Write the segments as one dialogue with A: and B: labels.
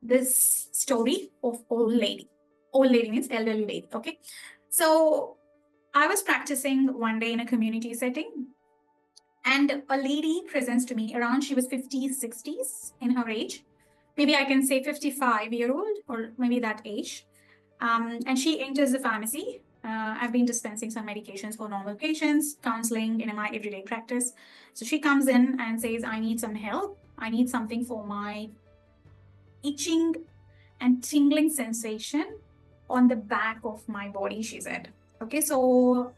A: this story of old lady. Old lady means elderly lady. Okay. So I was practicing one day in a community setting, and a lady presents to me around, she was 50s, 60s in her age. Maybe I can say 55-year-old or maybe that age. And she enters the pharmacy. I've been dispensing some medications for normal patients, counseling in my everyday practice. So she comes in and says, I need some help. I need something for my itching and tingling sensation on the back of my body, she said. Okay, so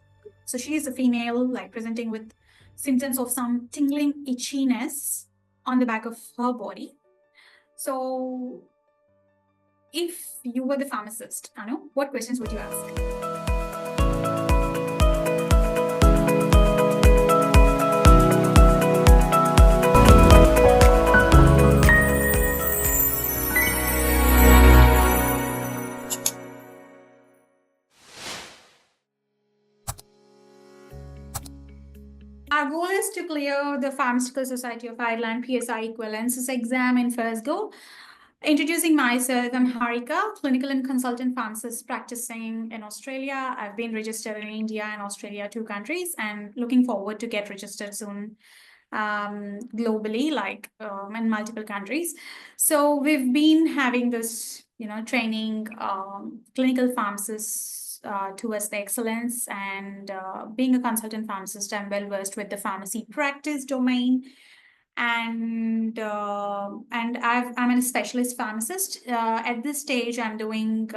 A: she is a female, like presenting with symptoms of some tingling itchiness on the back of her body. So if you were the pharmacist, Anu, what questions would you ask? Our goal is to clear the Pharmaceutical Society of Ireland PSI Equivalences Exam in first go. Introducing myself, I'm Harika, clinical and consultant pharmacist practicing in Australia. I've been registered in India and Australia, 2 countries, and looking forward to get registered soon globally, like in multiple countries. So we've been having this, training clinical pharmacists towards the excellence, and being a consultant pharmacist, I'm well versed with the pharmacy practice domain, and I'm a specialist pharmacist. At this stage, I'm doing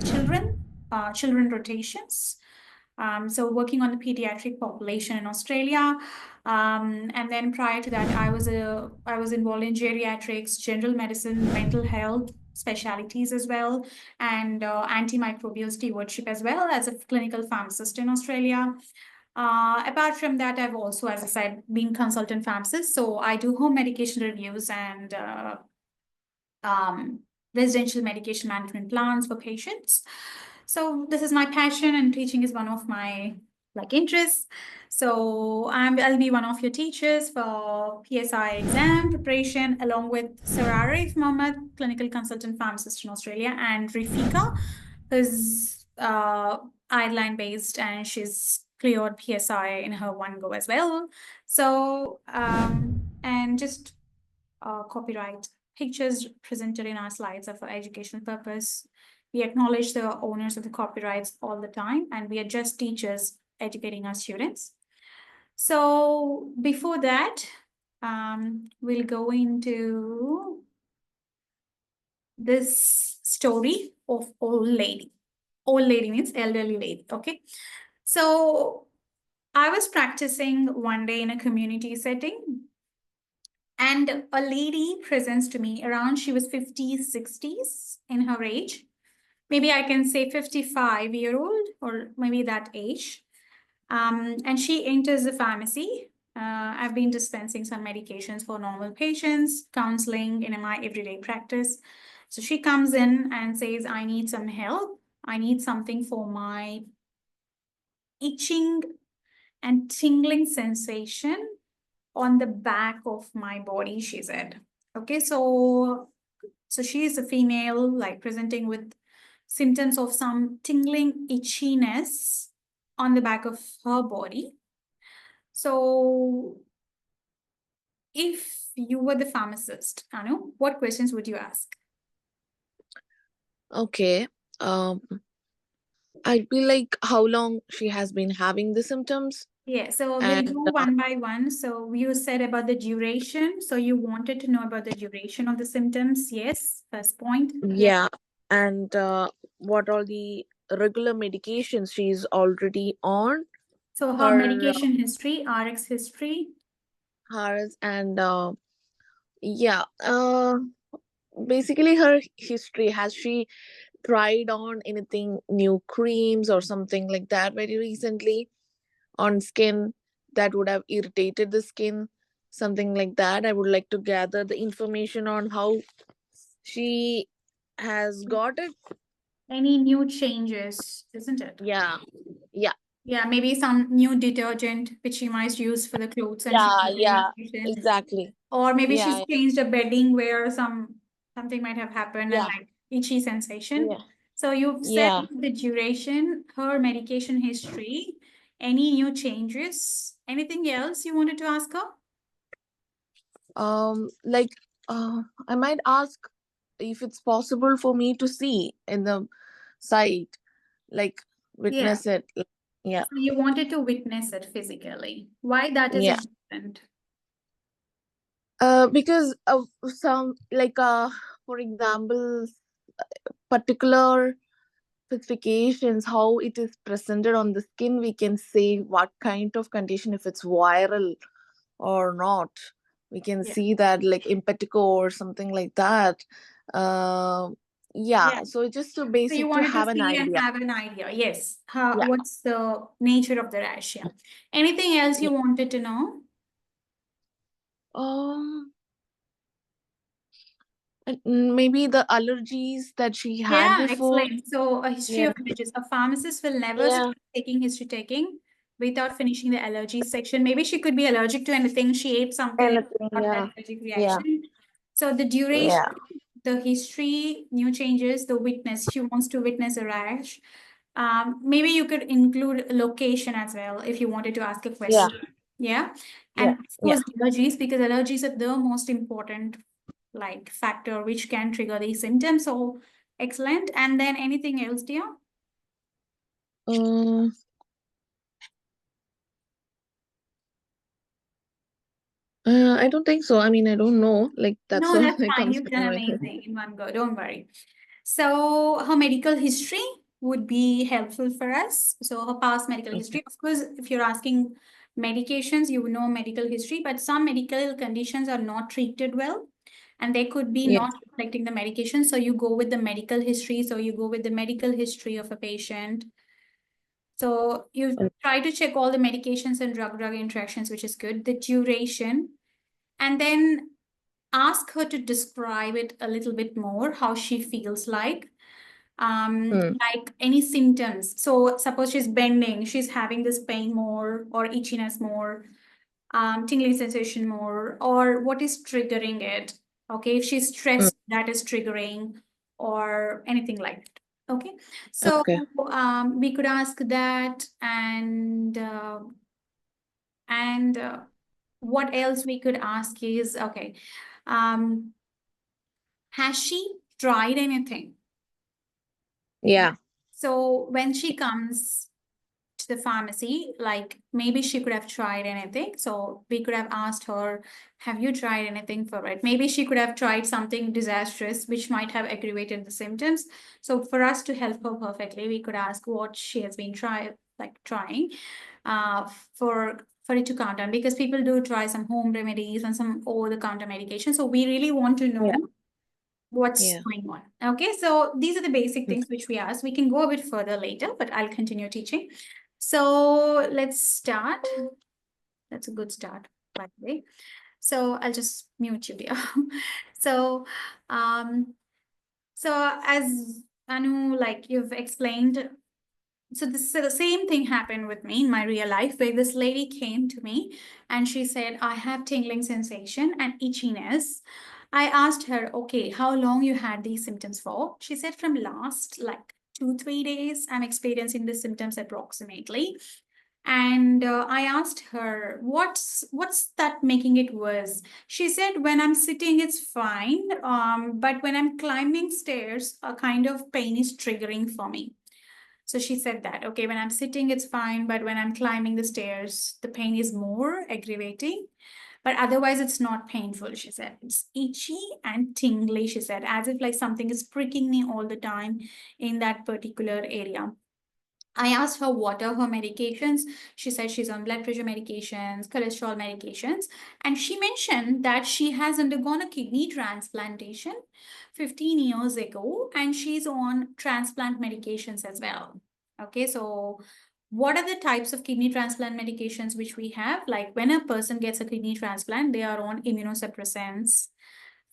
A: children rotations. So working on the pediatric population in Australia. And then prior to that, I was involved in geriatrics, general medicine, mental health specialities as well, and antimicrobial stewardship as well as a clinical pharmacist in Australia. Apart from that, I've also, as I said, been consultant pharmacist. So I do home medication reviews and residential medication management plans for patients. So this is my passion, and teaching is one of my interests. So I'll be one of your teachers for PSI exam preparation, along with Sarah Mohammed, clinical consultant pharmacist in Australia, and Rifika, who's Ireland based, and she's cleared PSI in her one go as well. So and just copyright pictures presented in our slides are for educational purpose. We acknowledge the owners of the copyrights all the time, and we are just teachers educating our students. So before that, we'll go into this story of old lady. Old lady means elderly lady. Okay. So I was practicing one day in a community setting, and a lady presents to me around, she was 50s, 60s in her age. Maybe I can say 55-year-old or maybe that age. And she enters the pharmacy. I've been dispensing some medications for normal patients, counseling in my everyday practice. So she comes in and says, I need some help. I need something for my itching and tingling sensation on the back of my body, she said. Okay, so she is a female, like presenting with symptoms of some tingling itchiness on the back of her body. So if you were the pharmacist, Anu, what questions would you ask?
B: Okay. I'd be like, how long she has been having the symptoms?
A: Yeah, so we'll go one by one. So you said about the duration. So you wanted to know about the duration of the symptoms. Yes, first point.
B: Yeah. And what are the regular medications she's already on?
A: So her medication history, RX history.
B: Hers and yeah. Basically her history. Has she tried on anything new creams or something like that very recently on skin that would have irritated the skin, something like that? I would like to gather the information on how she has got it.
A: Any new changes, isn't it?
B: Yeah,
A: maybe some new detergent which she might use for the clothes, and
B: yeah, exactly.
A: or maybe she's
B: Yeah,
A: changed a bedding where some Something might have happened and
B: Yeah.
A: like itchy sensation.
B: Yeah.
A: So you've said
B: Yeah.
A: the duration, her medication history, any new changes, anything else you wanted to ask her?
B: Like, I might ask if it's possible for me to see in the site, like
A: Yeah.
B: witness it. Yeah.
A: So you wanted to witness it physically. Why that is
B: Yeah.
A: important?
B: Because of some, like, for example, particular specifications, how it is presented on the skin, we can say what kind of condition, if it's viral or not. We can
A: Yeah.
B: see that, like impetigo or something like that. uh,
A: Yeah.
B: yeah, so just to
A: So you
B: basic to
A: wanted to
B: have an
A: see and
B: idea.
A: have an idea. Yes. How,
B: Yeah.
A: what's the nature of the rash? Yeah. Anything else you
B: Yeah.
A: wanted to know?
B: um Maybe the allergies that she had
A: Yeah,
B: before.
A: excellent. So a history
B: Yeah.
A: of allergies. A pharmacist will never
B: Yeah.
A: start taking history taking without finishing the allergies section. Maybe she could be allergic to anything. She ate something and
B: Anything.
A: got that
B: Yeah.
A: allergic
B: Yeah.
A: reaction. So the duration,
B: Yeah.
A: the history, new changes, the witness. She wants to witness a rash. Maybe you could include location as well if you wanted to ask a
B: Yeah.
A: question. Yeah.
B: Yeah.
A: And of
B: Yeah.
A: course, allergies, because allergies are the most important like factor which can trigger these symptoms. So excellent. And then anything else, dear?
B: um I don't think so. I mean, I don't know. Like, that's
A: No,
B: all
A: that's
B: that
A: fine.
B: comes
A: You've
B: to
A: done
B: my head.
A: amazing in one go. Don't worry. So her medical history would be helpful for us. So her past medical
B: Okay.
A: history. Of course, if you're asking medications, you know medical history, but some medical conditions are not treated well. And they could be
B: Yeah.
A: not reflecting the medication. So you go with the medical history. So you go with the medical history of a patient. So you try to check all the medications and drug-drug interactions, which is good. The duration, and then ask her to describe it a little bit more, how she feels
B: Mm.
A: like any symptoms. So suppose she's bending, she's having this pain more or itchiness more, tingling sensation more, or what is triggering it. Okay, if she's
B: Mm.
A: stressed, that is triggering, or anything like that. Okay, so
B: Okay.
A: we could ask that, and what else we could ask is okay, um, has she tried anything?
B: Yeah.
A: So when she comes to the pharmacy, like maybe she could have tried anything. So we could have asked her, have you tried anything for it? Maybe she could have tried something disastrous, which might have aggravated the symptoms. So for us to help her perfectly, we could ask what she has been trying uh, for it to calm down, because people do try some home remedies and some over-the-counter medication. So we really want to
B: Yeah.
A: know what's
B: Yeah.
A: going on. Okay, so these are the basic
B: Mm.
A: things which we ask. We can go a bit further later, but I'll continue teaching. So let's start. That's a good start, by the way. So I'll just mute you, dear. So, um, so as Anu, like you've explained, so the same thing happened with me in my real life, where this lady came to me and she said, I have tingling sensation and itchiness. I asked her, okay, how long you had these symptoms for? She said, from last like 2-3 days, I'm experiencing the symptoms approximately. And I asked her, what's that making it worse? She said, when I'm sitting, it's fine. But when I'm climbing stairs, a kind of pain is triggering for me. So she said that, okay, when I'm sitting, it's fine, but when I'm climbing the stairs, the pain is more aggravating. But otherwise, it's not painful, she said. It's itchy and tingly, she said, as if like something is pricking me all the time in that particular area. I asked her what are her medications. She said she's on blood pressure medications, cholesterol medications. And she mentioned that she has undergone a kidney transplantation 15 years ago, and she's on transplant medications as well. Okay, so what are the types of kidney transplant medications which we have? Like when a person gets a kidney transplant, they are on immunosuppressants.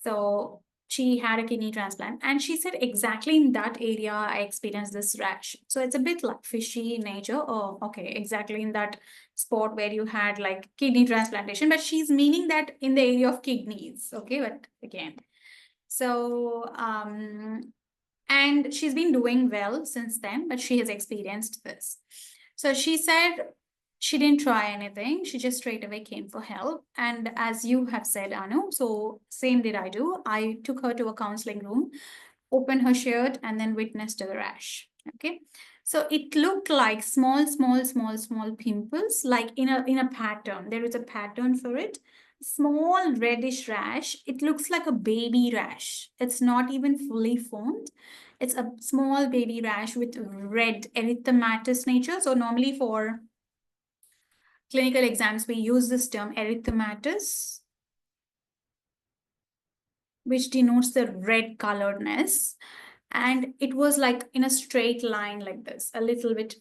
A: So she had a kidney transplant, and she said exactly in that area I experienced this rash. So it's a bit like fishy in nature. Oh, okay, exactly in that spot where you had like kidney transplantation, but she's meaning that in the area of kidneys. Okay, but again, So, and she's been doing well since then, but she has experienced this. So she said she didn't try anything. She just straight away came for help. And as you have said, Anu, so same did I do. I took her to a counseling room, opened her shirt, and then witnessed the rash. Okay. So it looked like small pimples, like in a pattern. There is a pattern for it. Small reddish rash. It looks like a baby rash. It's not even fully formed. It's a small baby rash with red erythematous nature. So normally for clinical exams, we use this term erythematous, which denotes the red coloredness. And it was like in a straight line like this, a little bit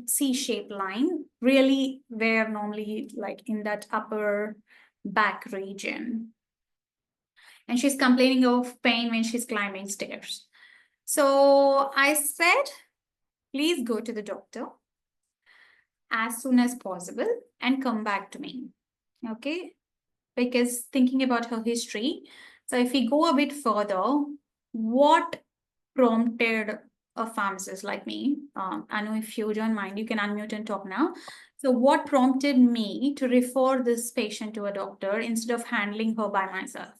A: C-shaped line, really where normally like in that upper back region. And she's complaining of pain when she's climbing stairs. So I said, please go to the doctor as soon as possible and come back to me. Okay? Because thinking about her history, so if we go a bit further, what prompted a pharmacist like me, Anu, if you don't mind, you can unmute and talk now. So what prompted me to refer this patient to a doctor instead of handling her by myself?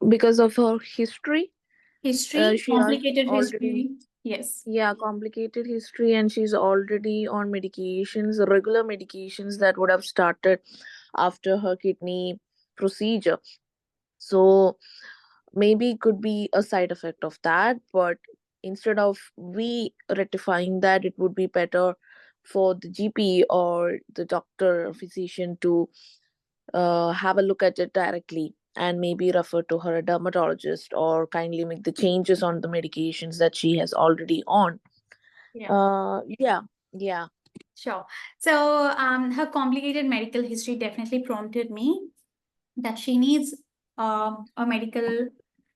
B: Because of her history,
A: History,
B: she has
A: complicated
B: already,
A: history. Yes.
B: yeah, complicated history, and she's already on medications, regular medications that would have started after her kidney procedure. So maybe it could be a side effect of that, but instead of we rectifying that, it would be better for the GP or the doctor or physician to have a look at it directly and maybe refer to her dermatologist or kindly make the changes on the medications that she has already on. Yeah, yeah.
A: Sure. So her complicated medical history definitely prompted me that she needs a medical,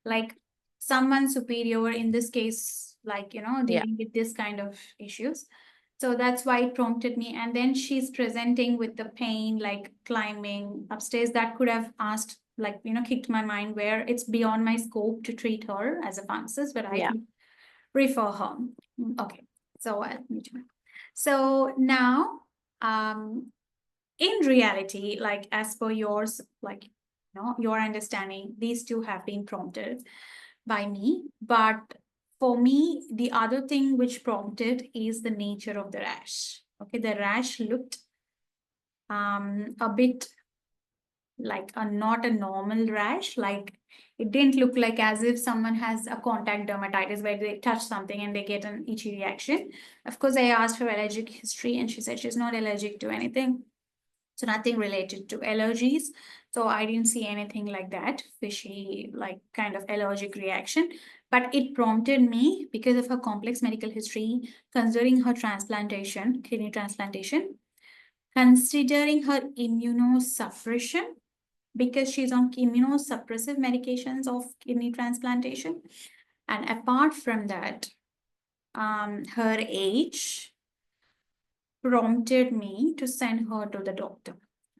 A: like someone superior in this case, like, dealing with this kind of issues. So that's why it prompted me. And then she's presenting with the pain, like climbing upstairs. That could have asked, like, kicked my mind where it's beyond my scope to treat her as a pharmacist, but I
B: Yeah.
A: can refer her. Okay. So I'll mute her. So now, in reality, like as per yours, like your understanding, these two have been prompted by me. But for me, the other thing which prompted is the nature of the rash. Okay, the rash looked a bit like not a normal rash. Like it didn't look like as if someone has a contact dermatitis where they touch something and they get an itchy reaction. Of course, I asked her allergic history and she said she's not allergic to anything. So nothing related to allergies. So I didn't see anything like that, fishy, like kind of allergic reaction. But it prompted me because of her complex medical history, considering her transplantation, kidney transplantation, considering her immunosuppression, because she's on immunosuppressive medications of kidney transplantation. And apart from that, her age prompted me to send her to the doctor.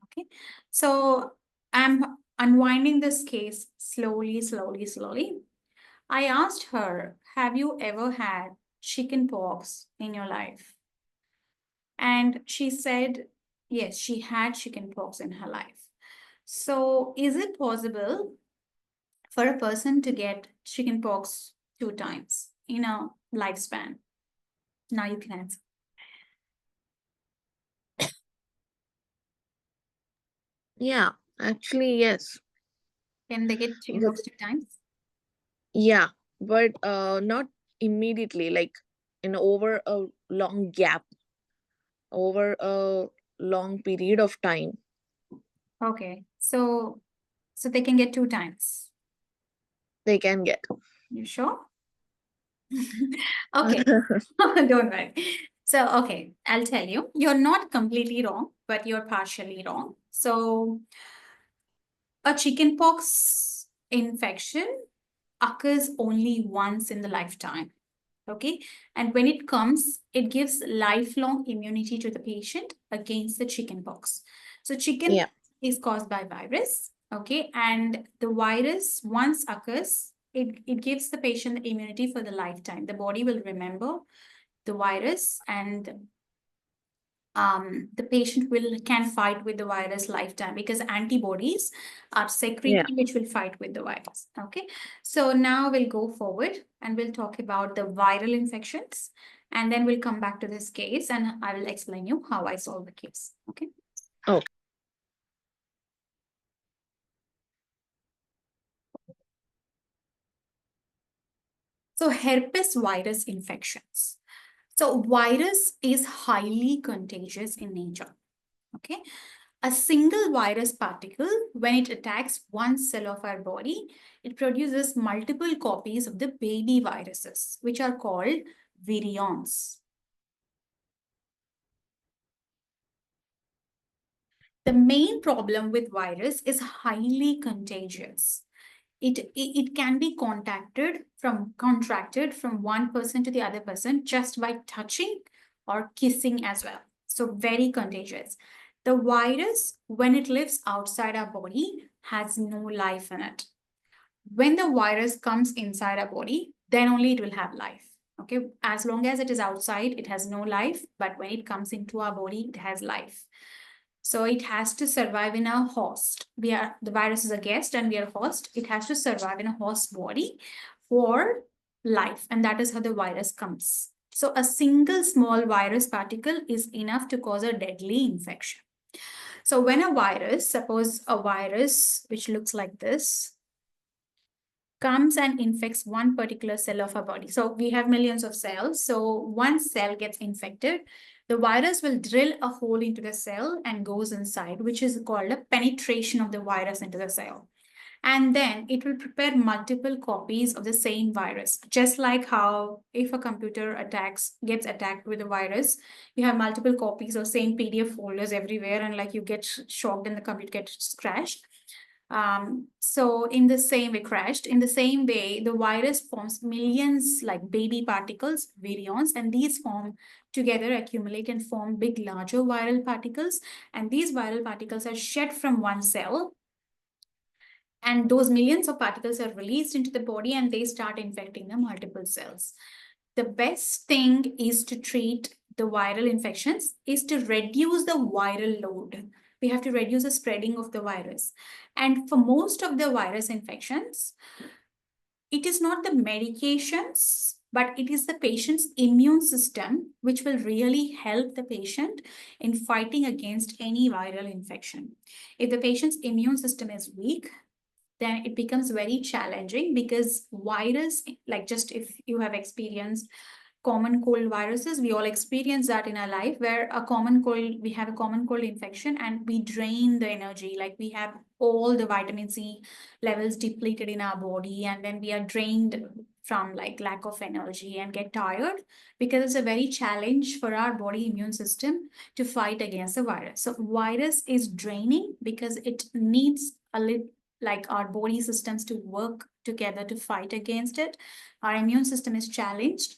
A: Okay, so I'm unwinding this case slowly. I asked her, have you ever had chickenpox in your life? And she said, yes, she had chickenpox in her life. So is it possible for a person to get chickenpox 2 times in a lifespan? Now you can answer.
B: Yeah, actually, yes.
A: Can they get chickenpox 2 times?
B: Yeah, but not immediately, like in over a long gap, over a long period of time.
A: Okay, so they can get 2 times.
B: They can get.
A: You sure? Okay, don't worry. So, okay, I'll tell you. You're not completely wrong, but you're partially wrong. So, a chickenpox infection occurs only once in the lifetime. Okay, and when it comes, it gives lifelong immunity to the patient against the chickenpox. So, chicken
B: Yeah.
A: is caused by virus. Okay, and the virus, once occurs, it gives the patient the immunity for the lifetime. The body will remember the virus, and the patient can fight with the virus lifetime, because antibodies are secreted which will fight with the virus. Okay, so now we'll go forward and we'll talk about the viral infections, and then we'll come back to this case and I will explain you how I solve the case. Okay.
B: Okay.
A: So herpes virus infections. So virus is highly contagious in nature. Okay. A single virus particle, when it attacks one cell of our body, it produces multiple copies of the baby viruses, which are called virions. The main problem with virus is highly contagious. It can be contracted from one person to the other person just by touching or kissing as well. So very contagious. The virus, when it lives outside our body, has no life in it. When the virus comes inside our body, then only it will have life. Okay, as long as it is outside, it has no life, but when it comes into our body, it has life. So it has to survive in a host. The virus is a guest and we are host. It has to survive in a host body for life. And that is how the virus comes. So a single small virus particle is enough to cause a deadly infection. So when a virus, suppose a virus which looks like this, comes and infects one particular cell of our body. So we have millions of cells. So one cell gets infected, the virus will drill a hole into the cell and goes inside, which is called a penetration of the virus into the cell. And then it will prepare multiple copies of the same virus, just like how if a computer gets attacked with a virus, you have multiple copies of same PDF folders everywhere, and like you get shocked and the computer gets crashed. So in the same way, in the same way, the virus forms millions like baby particles, virions, and these form together, accumulate and form big, larger viral particles. And these viral particles are shed from one cell. And those millions of particles are released into the body and they start infecting the multiple cells. The best thing is to treat the viral infections is to reduce the viral load. We have to reduce the spreading of the virus. And for most of the virus infections, it is not the medications, but it is the patient's immune system which will really help the patient in fighting against any viral infection. If the patient's immune system is weak, then it becomes very challenging, because virus, like just if you have experienced common cold viruses, we all experience that in our life, where we have a common cold infection and we drain the energy, like we have all the vitamin C levels depleted in our body, and then we are drained from like lack of energy and get tired, because it's a very challenge for our body immune system to fight against the virus. So virus is draining because it needs a little, like our body systems to work together to fight against it. Our immune system is challenged,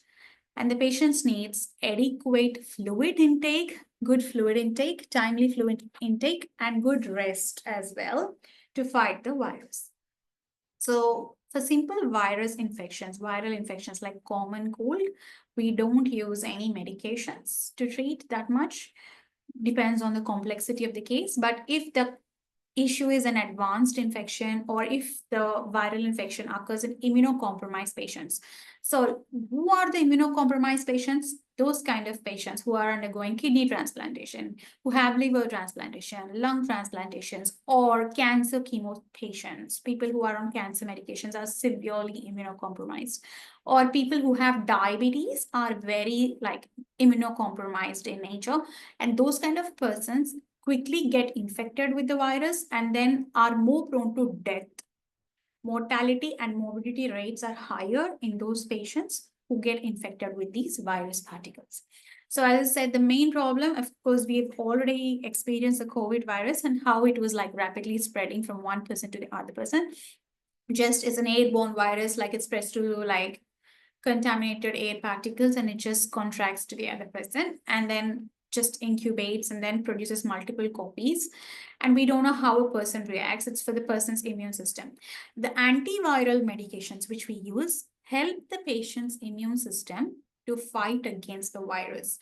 A: and the patients needs adequate fluid intake, good fluid intake, timely fluid intake, and good rest as well to fight the virus. So for simple virus infections, viral infections like common cold, we don't use any medications to treat that much. Depends on the complexity of the case. But if the issue is an advanced infection, or if the viral infection occurs in immunocompromised patients. So who are the immunocompromised patients? Those kind of patients who are undergoing kidney transplantation, who have liver transplantation, lung transplantations, or cancer chemo patients. People who are on cancer medications are severely immunocompromised, or people who have diabetes are very like immunocompromised in nature. And those kind of persons quickly get infected with the virus and then are more prone to death. Mortality and morbidity rates are higher in those patients who get infected with these virus particles. So as I said, the main problem, of course, we've already experienced the COVID virus and how it was like rapidly spreading from one person to the other person. Just as an airborne virus, like it spreads to like contaminated air particles and it just contracts to the other person. And then just incubates and then produces multiple copies. And we don't know how a person reacts. It's for the person's immune system. The antiviral medications which we use help the patient's immune system to fight against the virus.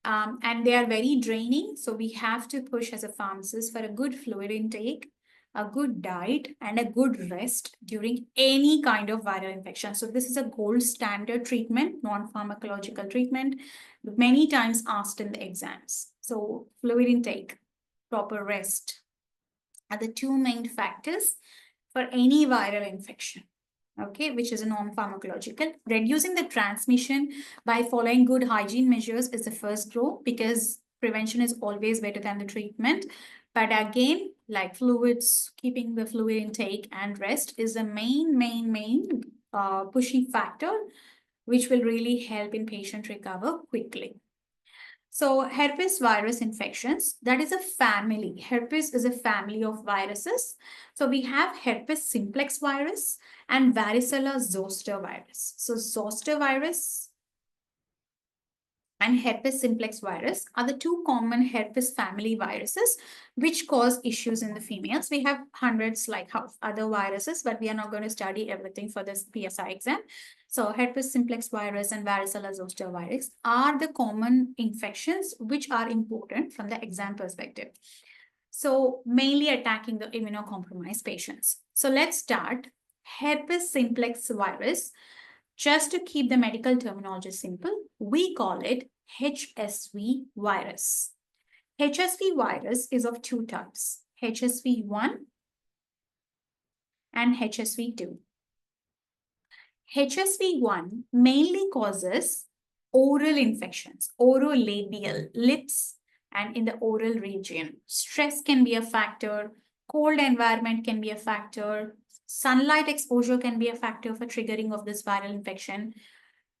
A: And they are very draining. So we have to push as a pharmacist for a good fluid intake, a good diet, and a good rest during any kind of viral infection. So this is a gold standard treatment, non-pharmacological treatment, many times asked in the exams. So fluid intake, proper rest are the two main factors for any viral infection. Okay, which is a non-pharmacological. Reducing the transmission by following good hygiene measures is the first goal, because prevention is always better than the treatment. But again, like fluids, keeping the fluid intake and rest is the main pushing factor, which will really help in patient recover quickly. So herpes virus infections, that is a family. Herpes is a family of viruses. So we have herpes simplex virus and varicella-zoster virus. So zoster virus and herpes simplex virus are the two common herpes family viruses which cause issues in the females. We have hundreds like other viruses, but we are not going to study everything for this PSI exam. So herpes simplex virus and varicella-zoster virus are the common infections which are important from the exam perspective. So mainly attacking the immunocompromised patients. So let's start. Herpes simplex virus, just to keep the medical terminology simple, we call it HSV virus. HSV virus is of two types, HSV1 and HSV2. HSV1 mainly causes oral infections, orolabial, lips, and in the oral region. Stress can be a factor, cold environment can be a factor, sunlight exposure can be a factor for triggering of this viral infection.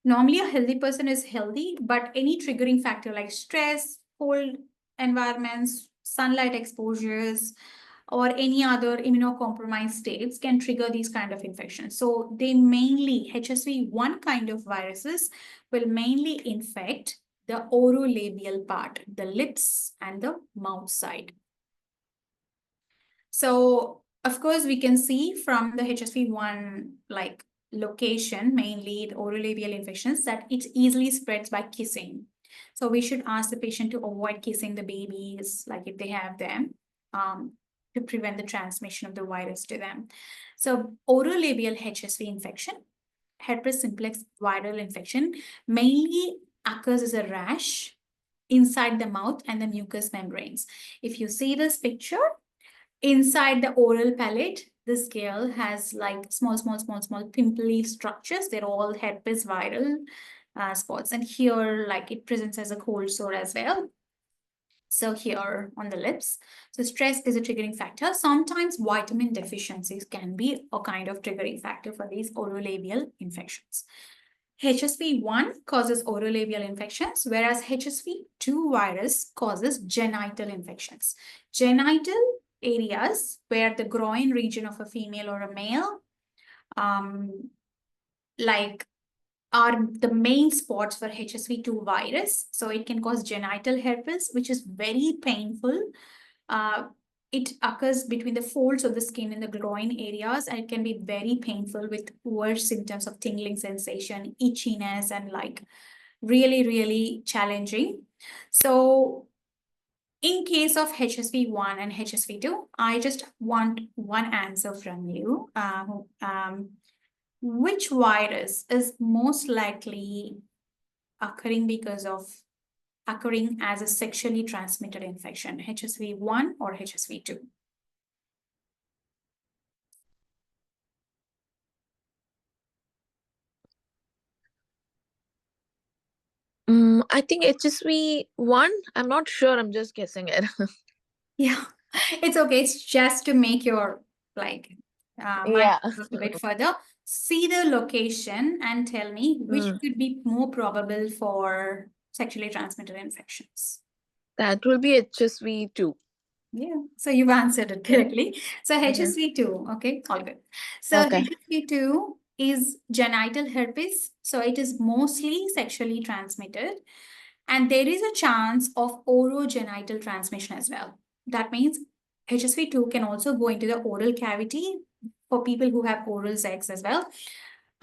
A: Normally, a healthy person is healthy, but any triggering factor like stress, cold environments, sunlight exposures, or any other immunocompromised states can trigger these kind of infections. So they mainly, HSV1 kind of viruses will mainly infect the orolabial part, the lips and the mouth side. So of course, we can see from the HSV1 like location, mainly the orolabial infections, that it easily spreads by kissing. So we should ask the patient to avoid kissing the babies, like if they have them, to prevent the transmission of the virus to them. So orolabial HSV infection, herpes simplex viral infection, mainly occurs as a rash inside the mouth and the mucous membranes. If you see this picture, inside the oral palate, the scale has like small pimply structures. They're all herpes viral spots. And here, like it presents as a cold sore as well. So here on the lips. So stress is a triggering factor. Sometimes vitamin deficiencies can be a kind of triggering factor for these orolabial infections. HSV1 causes orolabial infections, whereas HSV2 virus causes genital infections. Genital areas where the groin region of a female or a male, like are the main spots for HSV2 virus. So it can cause genital herpes, which is very painful. It occurs between the folds of the skin in the groin areas, and it can be very painful with worse symptoms of tingling sensation, itchiness, and like really challenging. So in case of HSV1 and HSV2, I just want one answer from you. Which virus is most likely occurring as a sexually transmitted infection, HSV1 or HSV2?
B: I think HSV1. I'm not sure. I'm just guessing it.
A: Yeah, it's okay. It's just to make your mind
B: Yeah.
A: a little bit further. See the location and tell me which could be more probable for sexually transmitted infections.
B: That will be HSV2.
A: Yeah, so you've answered it correctly. So HSV2, okay, all good. So
B: Okay.
A: HSV2 is genital herpes. So it is mostly sexually transmitted. And there is a chance of orogenital transmission as well. That means HSV2 can also go into the oral cavity for people who have oral sex as well.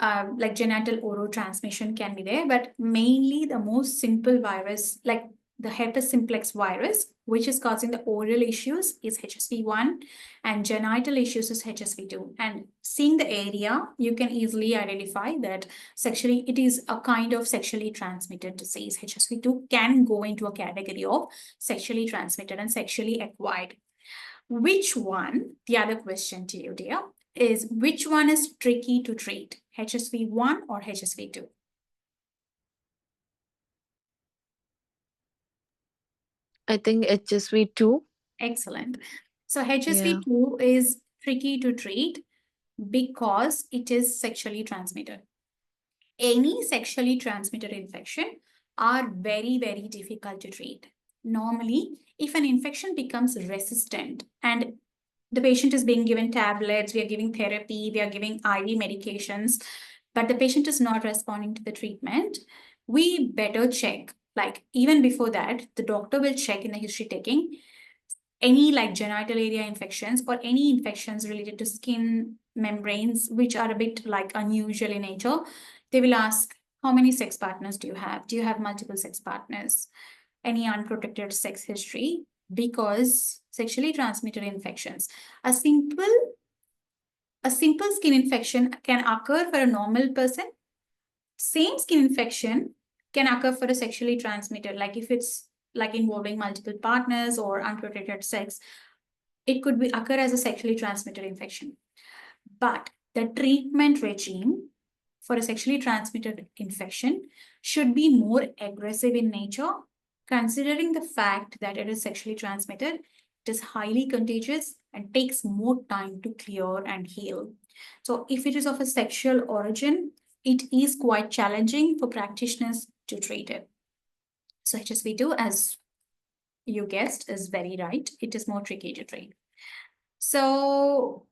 A: Like genital oral transmission can be there, but mainly the most simple virus, like the herpes simplex virus, which is causing the oral issues, is HSV1, and genital issues is HSV2. And seeing the area, you can easily identify that sexually, it is a kind of sexually transmitted disease. HSV2 can go into a category of sexually transmitted and sexually acquired. Which one, the other question to you, dear, is which one is tricky to treat, HSV1 or HSV2?
B: I think HSV2.
A: Excellent. So HSV2 is tricky to treat because it is sexually transmitted. Any sexually transmitted infection are very, very difficult to treat. Normally, if an infection becomes resistant and the patient is being given tablets, we are giving therapy, we are giving IV medications, but the patient is not responding to the treatment, we better check. Like even before that, the doctor will check in the history taking any like genital area infections or any infections related to skin membranes, which are a bit like unusual in nature. They will ask, how many sex partners do you have? Do you have multiple sex partners? Any unprotected sex history? Because sexually transmitted infections, a simple skin infection can occur for a normal person. Same skin infection can occur for a sexually transmitted, like if it's like involving multiple partners or unprotected sex, it could be occur as a sexually transmitted infection. But the treatment regime for a sexually transmitted infection should be more aggressive in nature, considering the fact that it is sexually transmitted, it is highly contagious and takes more time to clear and heal. So if it is of a sexual origin, it is quite challenging for practitioners to treat it. So HSV2, as you guessed, is very right. It is more tricky to treat. So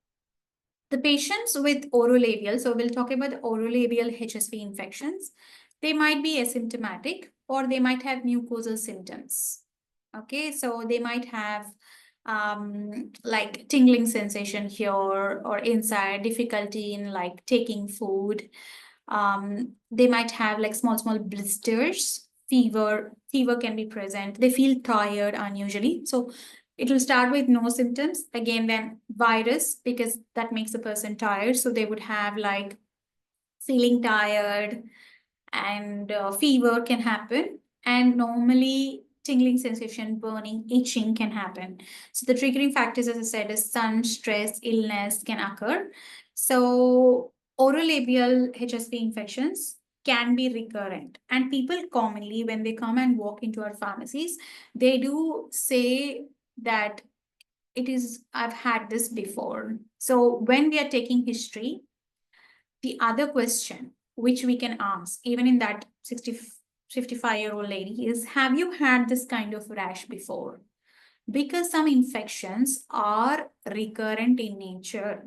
A: the patients with orolabial, so we'll talk about the orolabial HSV infections. They might be asymptomatic or they might have mucosal symptoms. Okay, so they might have like tingling sensation here or inside, difficulty in like taking food. They might have like small blisters, fever can be present. They feel tired unusually. So it will start with no symptoms. Again, then virus, because that makes the person tired. So they would have like feeling tired and fever can happen. And normally tingling sensation, burning, itching can happen. So the triggering factors, as I said, is sun, stress, illness can occur. So orolabial HSV infections can be recurrent. And people commonly, when they come and walk into our pharmacies, they do say that I've had this before. So when we are taking history, the other question which we can ask, even in that 55-year-old lady, is have you had this kind of rash before? Because some infections are recurrent in nature,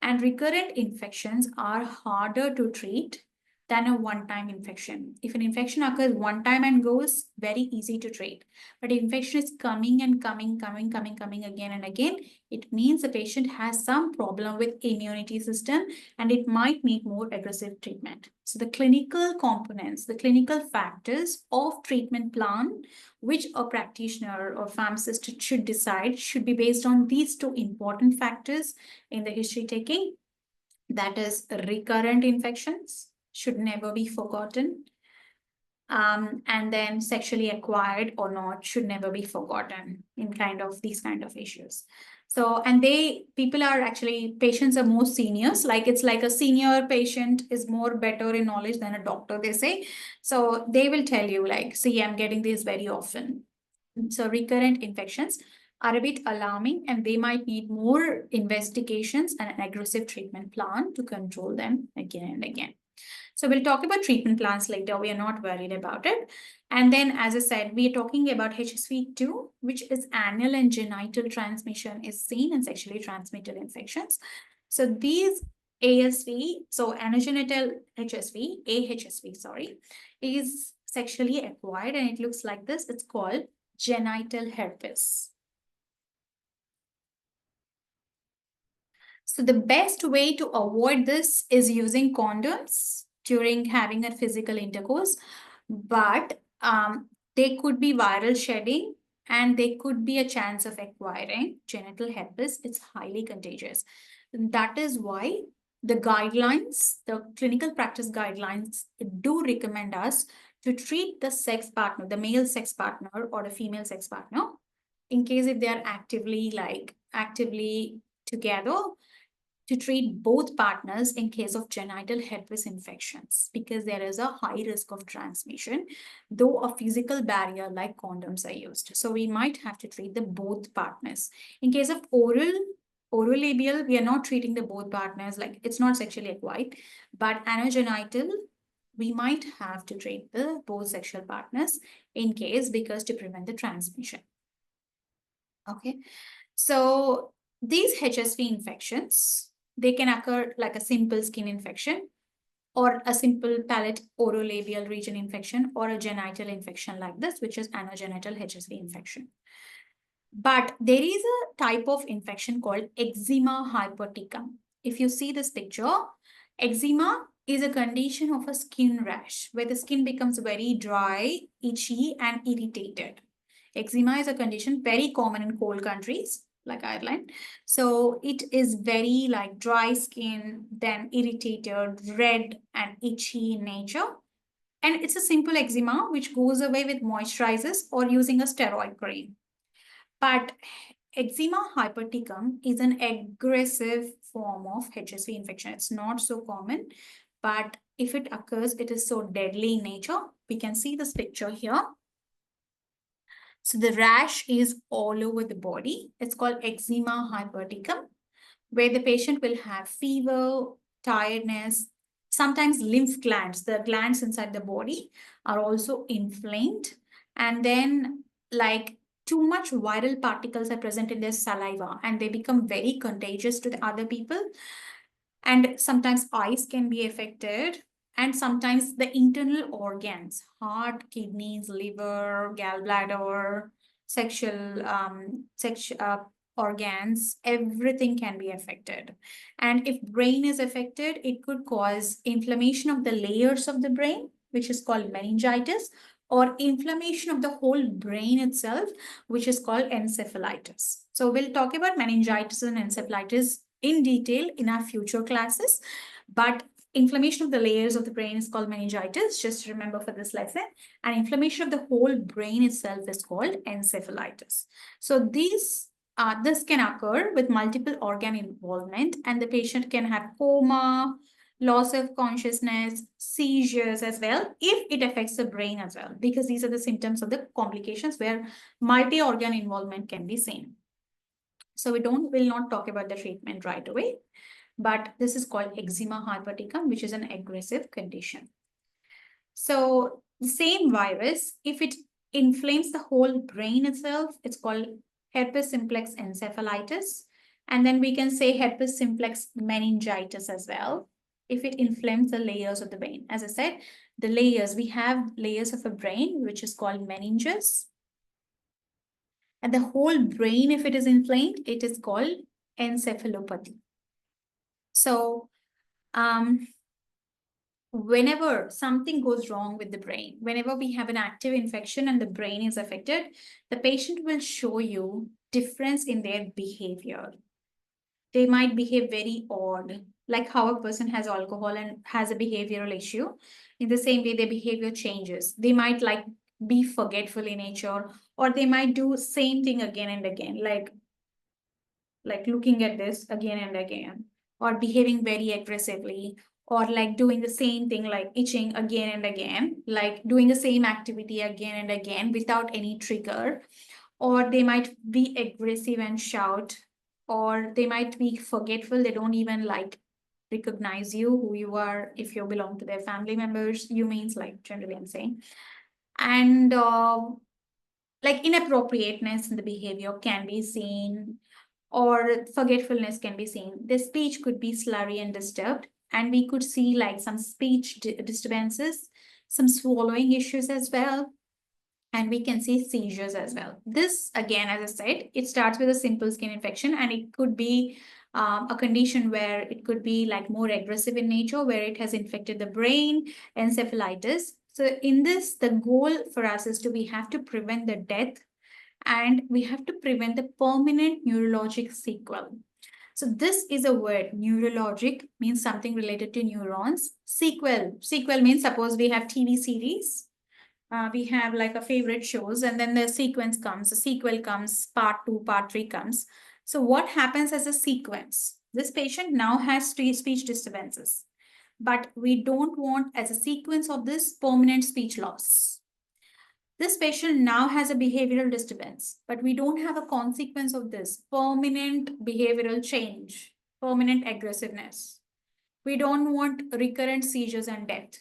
A: and recurrent infections are harder to treat than a one-time infection. If an infection occurs one time and goes, very easy to treat. But if infection is coming and coming again and again, it means the patient has some problem with immunity system and it might need more aggressive treatment. So the clinical components, the clinical factors of treatment plan, which a practitioner or pharmacist should decide, should be based on these two important factors in the history taking. That is, recurrent infections should never be forgotten. And then sexually acquired or not should never be forgotten in these kind of issues. So, and people are actually, patients are more seniors, like it's like a senior patient is more better in knowledge than a doctor, they say. So they will tell you like, see, I'm getting this very often. So recurrent infections are a bit alarming and they might need more investigations and an aggressive treatment plan to control them again and again. So we'll talk about treatment plans later. We are not worried about it. And then, as I said, we are talking about HSV2, which is anal and genital transmission is seen in sexually transmitted infections. So these ASV, so anogenital HSV, AHSV, sorry, is sexually acquired, and it looks like this. It's called genital herpes. So the best way to avoid this is using condoms during having a physical intercourse, but they could be viral shedding and there could be a chance of acquiring genital herpes. It's highly contagious. That is why the guidelines, the clinical practice guidelines do recommend us to treat the sex partner, the male sex partner or the female sex partner, in case if they are actively together, to treat both partners in case of genital herpes infections, because there is a high risk of transmission, though a physical barrier like condoms are used. So we might have to treat the both partners. In case of oral labial, we are not treating the both partners, like it's not sexually acquired, but anogenital, we might have to treat the both sexual partners in case, because to prevent the transmission. Okay, so these HSV infections, they can occur like a simple skin infection or a simple palate orolabial region infection or a genital infection like this, which is anogenital HSV infection. But there is a type of infection called eczema herpeticum. If you see this picture, eczema is a condition of a skin rash where the skin becomes very dry, itchy, and irritated. Eczema is a condition very common in cold countries like Ireland. So it is very like dry skin, then irritated, red, and itchy in nature. And it's a simple eczema which goes away with moisturizers or using a steroid cream. But eczema herpeticum is an aggressive form of HSV infection. It's not so common, but if it occurs, it is so deadly in nature. We can see this picture here. So the rash is all over the body. It's called eczema herpeticum, where the patient will have fever, tiredness, sometimes lymph glands, the glands inside the body are also inflamed. And then like too much viral particles are present in their saliva and they become very contagious to the other people. And sometimes eyes can be affected. And sometimes the internal organs, heart, kidneys, liver, gallbladder, sexual organs, everything can be affected. And if brain is affected, it could cause inflammation of the layers of the brain, which is called meningitis, or inflammation of the whole brain itself, which is called encephalitis. So we'll talk about meningitis and encephalitis in detail in our future classes, but inflammation of the layers of the brain is called meningitis, just remember for this lesson, and inflammation of the whole brain itself is called encephalitis. So this can occur with multiple organ involvement, and the patient can have coma, loss of consciousness, seizures as well, if it affects the brain as well, because these are the symptoms of the complications where multi-organ involvement can be seen. So will not talk about the treatment right away, but this is called eczema herpeticum, which is an aggressive condition. So the same virus, if it inflames the whole brain itself, it's called herpes simplex encephalitis. And then we can say herpes simplex meningitis as well, if it inflames the layers of the brain. As I said, the layers, we have layers of a brain, which is called meninges. And the whole brain, if it is inflamed, it is called encephalopathy. So whenever something goes wrong with the brain, whenever we have an active infection and the brain is affected, the patient will show you difference in their behavior. They might behave very odd, like how a person has alcohol and has a behavioral issue. In the same way, their behavior changes. They might like be forgetful in nature, or they might do same thing again and again, like looking at this again and again, or behaving very aggressively, or like doing the same thing, like itching again and again, like doing the same activity again and again without any trigger. Or they might be aggressive and shout, or they might be forgetful. They don't even like recognize you, who you are, if you belong to their family members. You means like generally I'm saying. And like inappropriateness in the behavior can be seen, or forgetfulness can be seen. The speech could be slurry and disturbed, and we could see like some speech disturbances some swallowing issues as well, and we can see seizures as well. This, again, as I said, it starts with a simple skin infection, and it could be a condition where it could be like more aggressive in nature, where it has infected the brain, encephalitis. So in this, the goal for us is we have to prevent the death, and we have to prevent the permanent neurologic sequel. So this is a word. Neurologic means something related to neurons. Sequel means, suppose we have TV series. We have like a favorite shows, and then the sequence comes, the sequel comes, part 2, part 3 comes. So what happens as a sequence? This patient now has speech disturbances, but we don't want as a sequence of this permanent speech loss. This patient now has a behavioral disturbance, but we don't have a consequence of this permanent behavioral change, permanent aggressiveness. We don't want recurrent seizures and death.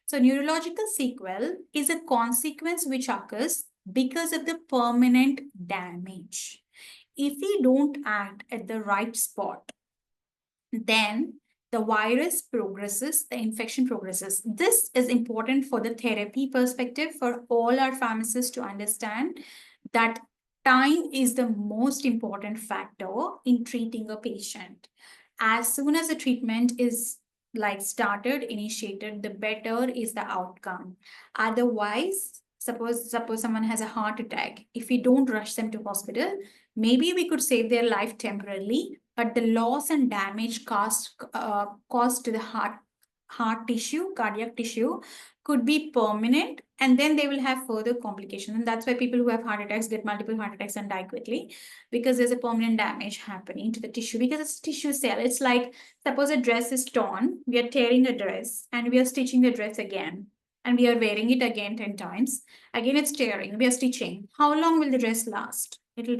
A: So neurological sequel is a consequence which occurs because of the permanent damage. If we don't act at the right spot, then the virus progresses, the infection progresses. This is important for the therapy perspective for all our pharmacists to understand that time is the most important factor in treating a patient. As soon as the treatment is like started, initiated, the better is the outcome. Otherwise, suppose someone has a heart attack. If we don't rush them to hospital, maybe we could save their life temporarily, but the loss and damage caused to the heart tissue, cardiac tissue, could be permanent, and then they will have further complications. And that's why people who have heart attacks get multiple heart attacks and die quickly, because there's a permanent damage happening to the tissue, because it's a tissue cell. It's like, suppose a dress is torn, we are tearing a dress and we are stitching the dress again, and we are wearing it again 10 times. Again, it's tearing, we are stitching. How long will the dress last? It will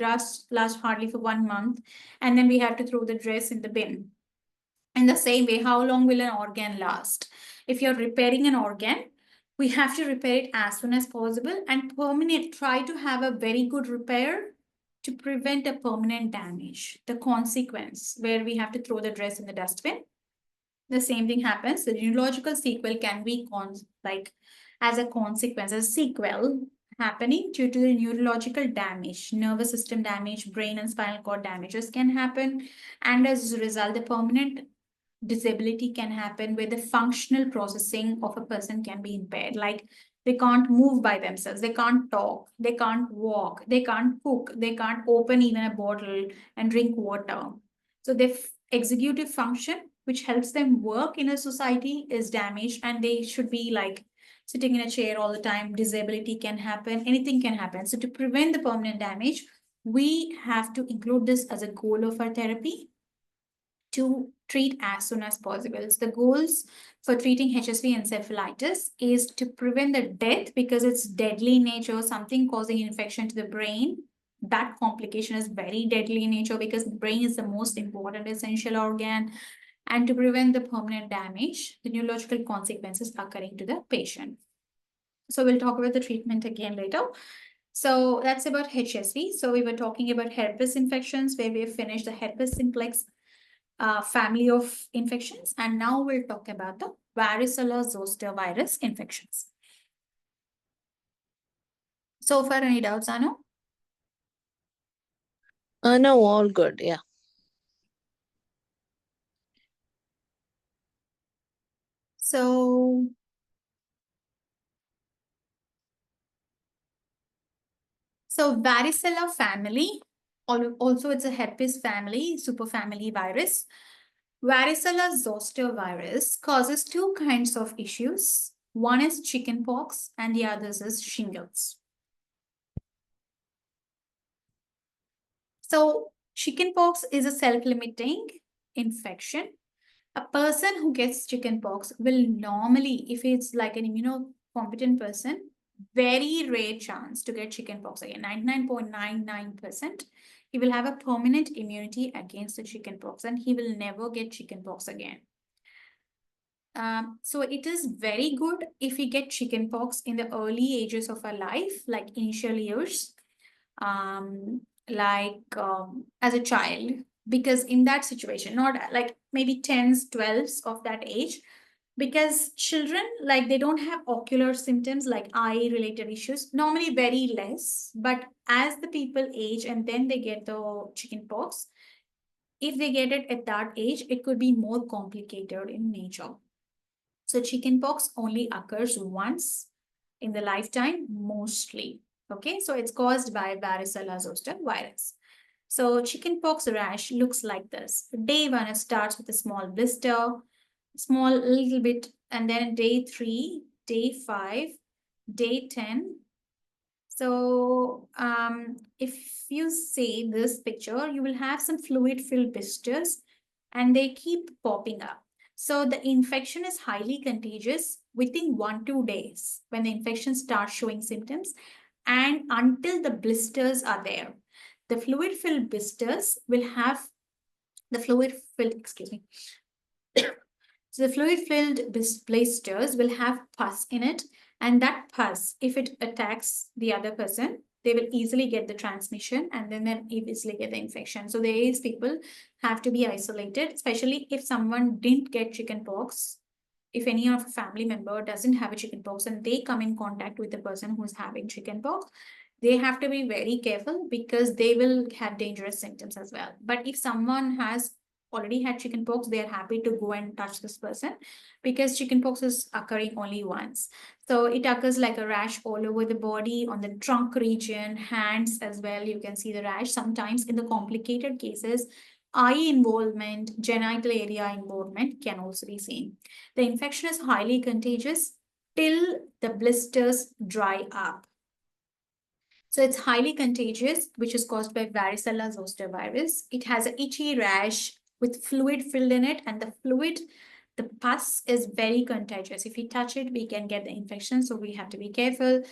A: last hardly for 1 month, and then we have to throw the dress in the bin. In the same way, how long will an organ last? If you're repairing an organ, we have to repair it as soon as possible and try to have a very good repair to prevent a permanent damage. The consequence where we have to throw the dress in the dustbin, the same thing happens. The neurological sequel can be as a consequence, as a sequel happening due to the neurological damage, nervous system damage, brain and spinal cord damages can happen. And as a result, the permanent disability can happen where the functional processing of a person can be impaired. Like they can't move by themselves, they can't talk, they can't walk, they can't cook, they can't open even a bottle and drink water. So their executive function, which helps them work in a society, is damaged, and they should be like sitting in a chair all the time. Disability can happen, anything can happen. So to prevent the permanent damage, we have to include this as a goal of our therapy to treat as soon as possible. So the goals for treating HSV encephalitis is to prevent the death, because it's deadly in nature, something causing infection to the brain. That complication is very deadly in nature because the brain is the most important essential organ. And to prevent the permanent damage, the neurological consequences occurring to the patient. So we'll talk about the treatment again later. So that's about HSV. So we were talking about herpes infections, where we have finished the herpes simplex family of infections. And now we'll talk about the varicella-zoster virus infections. So far, any doubts, Anu?
B: No, all good. Yeah.
A: So varicella family, also it's a herpes family, superfamily virus. Varicella-zoster virus causes two kinds of issues. One is chickenpox and the other is shingles. So chickenpox is a self-limiting infection. A person who gets chickenpox will normally, if it's like an immunocompetent person, very rare chance to get chickenpox again. 99.99%, he will have a permanent immunity against the chickenpox, and he will never get chickenpox again. So it is very good if we get chickenpox in the early ages of our life, like initial years, as a child, because in that situation, not like maybe 10s, 12s of that age, Because children, like, they don't have ocular symptoms like eye related issues, normally very less. But as the people age and then they get the chickenpox, if they get it at that age, it could be more complicated in nature. So chickenpox only occurs once in the lifetime, mostly. Okay, so it's caused by varicella-zoster virus. So chickenpox rash looks like this. Day one, it starts with a small blister, small little bit, and then day 3, day 5, day 10. So if you see this picture, you will have some fluid-filled blisters and they keep popping up. So the infection is highly contagious within 1-2 days when the infection starts showing symptoms and until the blisters are there. The fluid-filled blisters will have the fluid-filled, excuse me. So the fluid-filled blisters will have pus in it, and that pus, if it attacks the other person, they will easily get the transmission and then they easily get the infection. So these people have to be isolated, especially if someone didn't get chickenpox. If any of a family member doesn't have a chickenpox and they come in contact with the person who's having chickenpox, they have to be very careful because they will have dangerous symptoms as well. But if someone has already had chickenpox, they are happy to go and touch this person because chickenpox is occurring only once. So it occurs like a rash all over the body, on the trunk region, hands as well. You can see the rash. Sometimes in the complicated cases, eye involvement, genital area involvement can also be seen. The infection is highly contagious till the blisters dry up. So it's highly contagious, which is caused by varicella-zoster virus. It has an itchy rash with fluid filled in it, and the fluid, the pus is very contagious. If we touch it, we can get the infection, so we have to be careful.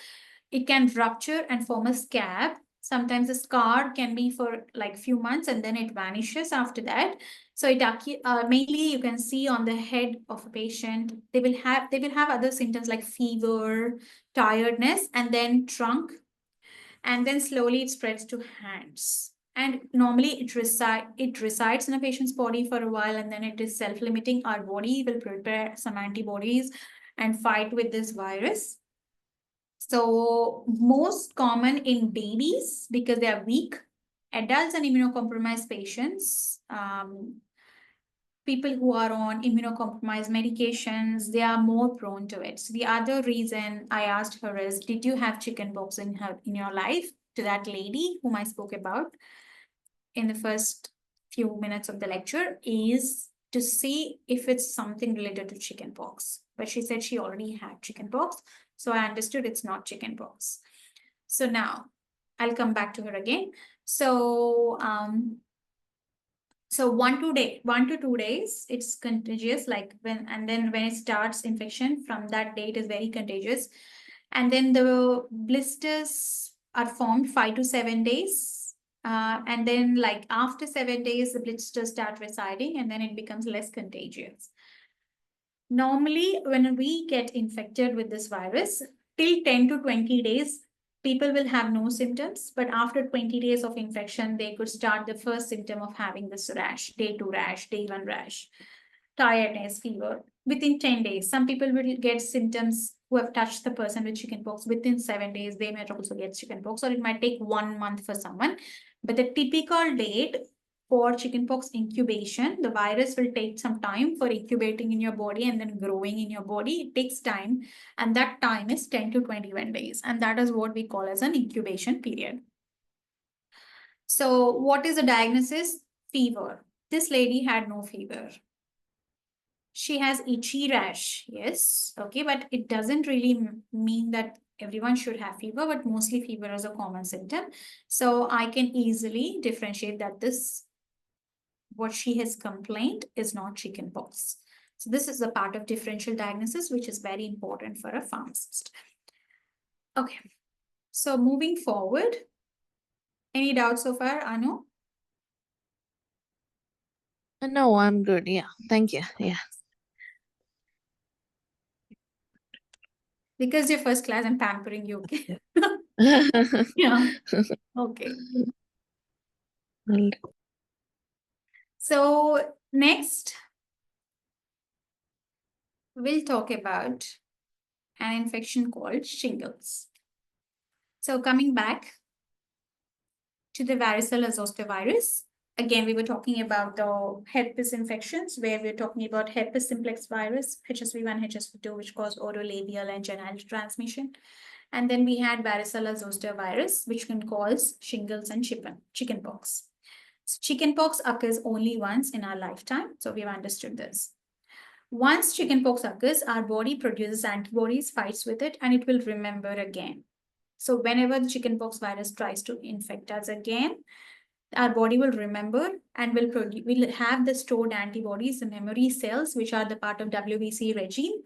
A: It can rupture and form a scab. Sometimes the scar can be for like few months and then it vanishes after that. So it mainly you can see on the head of a patient, they will have other symptoms like fever, tiredness, and then trunk, and then slowly it spreads to hands. And normally it resides in a patient's body for a while, and then it is self-limiting. Our body will prepare some antibodies and fight with this virus. So most common in babies because they are weak, adults and immunocompromised patients, people who are on immunocompromised medications, they are more prone to it. So the other reason I asked her is, did you have chickenpox in your life? To that lady whom I spoke about in the first few minutes of the lecture, is to see if it's something related to chickenpox. But she said she already had chickenpox, so I understood it's not chickenpox. So now I'll come back to her again. So 1 to 2 days, it's contagious, like and then when it starts infection, from that day it is very contagious. And then the blisters are formed 5 to 7 days. And then like after 7 days, the blisters start residing and then it becomes less contagious. Normally, when we get infected with this virus, till 10 to 20 days, people will have no symptoms, but after 20 days of infection, they could start the first symptom of having this rash, day 2 rash, day 1 rash, tiredness, fever. Within 10 days, some people will get symptoms who have touched the person with chickenpox. Within 7 days, they might also get chickenpox, or it might take 1 month for someone. But the typical date for chickenpox incubation, the virus will take some time for incubating in your body and then growing in your body. It takes time, and that time is 10 to 21 days, and that is what we call as an incubation period. So what is the diagnosis? Fever. This lady had no fever. She has itchy rash, yes, okay, but it doesn't really mean that everyone should have fever, but mostly fever is a common symptom. So I can easily differentiate that what she has complained is not chickenpox. So this is a part of differential diagnosis, which is very important for a pharmacist. Okay, so moving forward, any doubts so far, Anu?
B: No, I'm good. Yeah, thank you. Yeah.
A: Because you're first class, I'm pampering you, okay? Yeah, okay. So next, we'll talk about an infection called shingles. So coming back to the varicella-zoster virus, again, we were talking about the herpes infections, where we're talking about herpes simplex virus, HSV1, HSV2, which cause orolabial and genital transmission. And then we had varicella-zoster virus, which can cause shingles and chickenpox. So chickenpox occurs only once in our lifetime, so we've understood this. Once chickenpox occurs, our body produces antibodies, fights with it, and it will remember again. So whenever the chickenpox virus tries to infect us again, our body will remember and will have the stored antibodies, the memory cells, which are the part of WBC regime,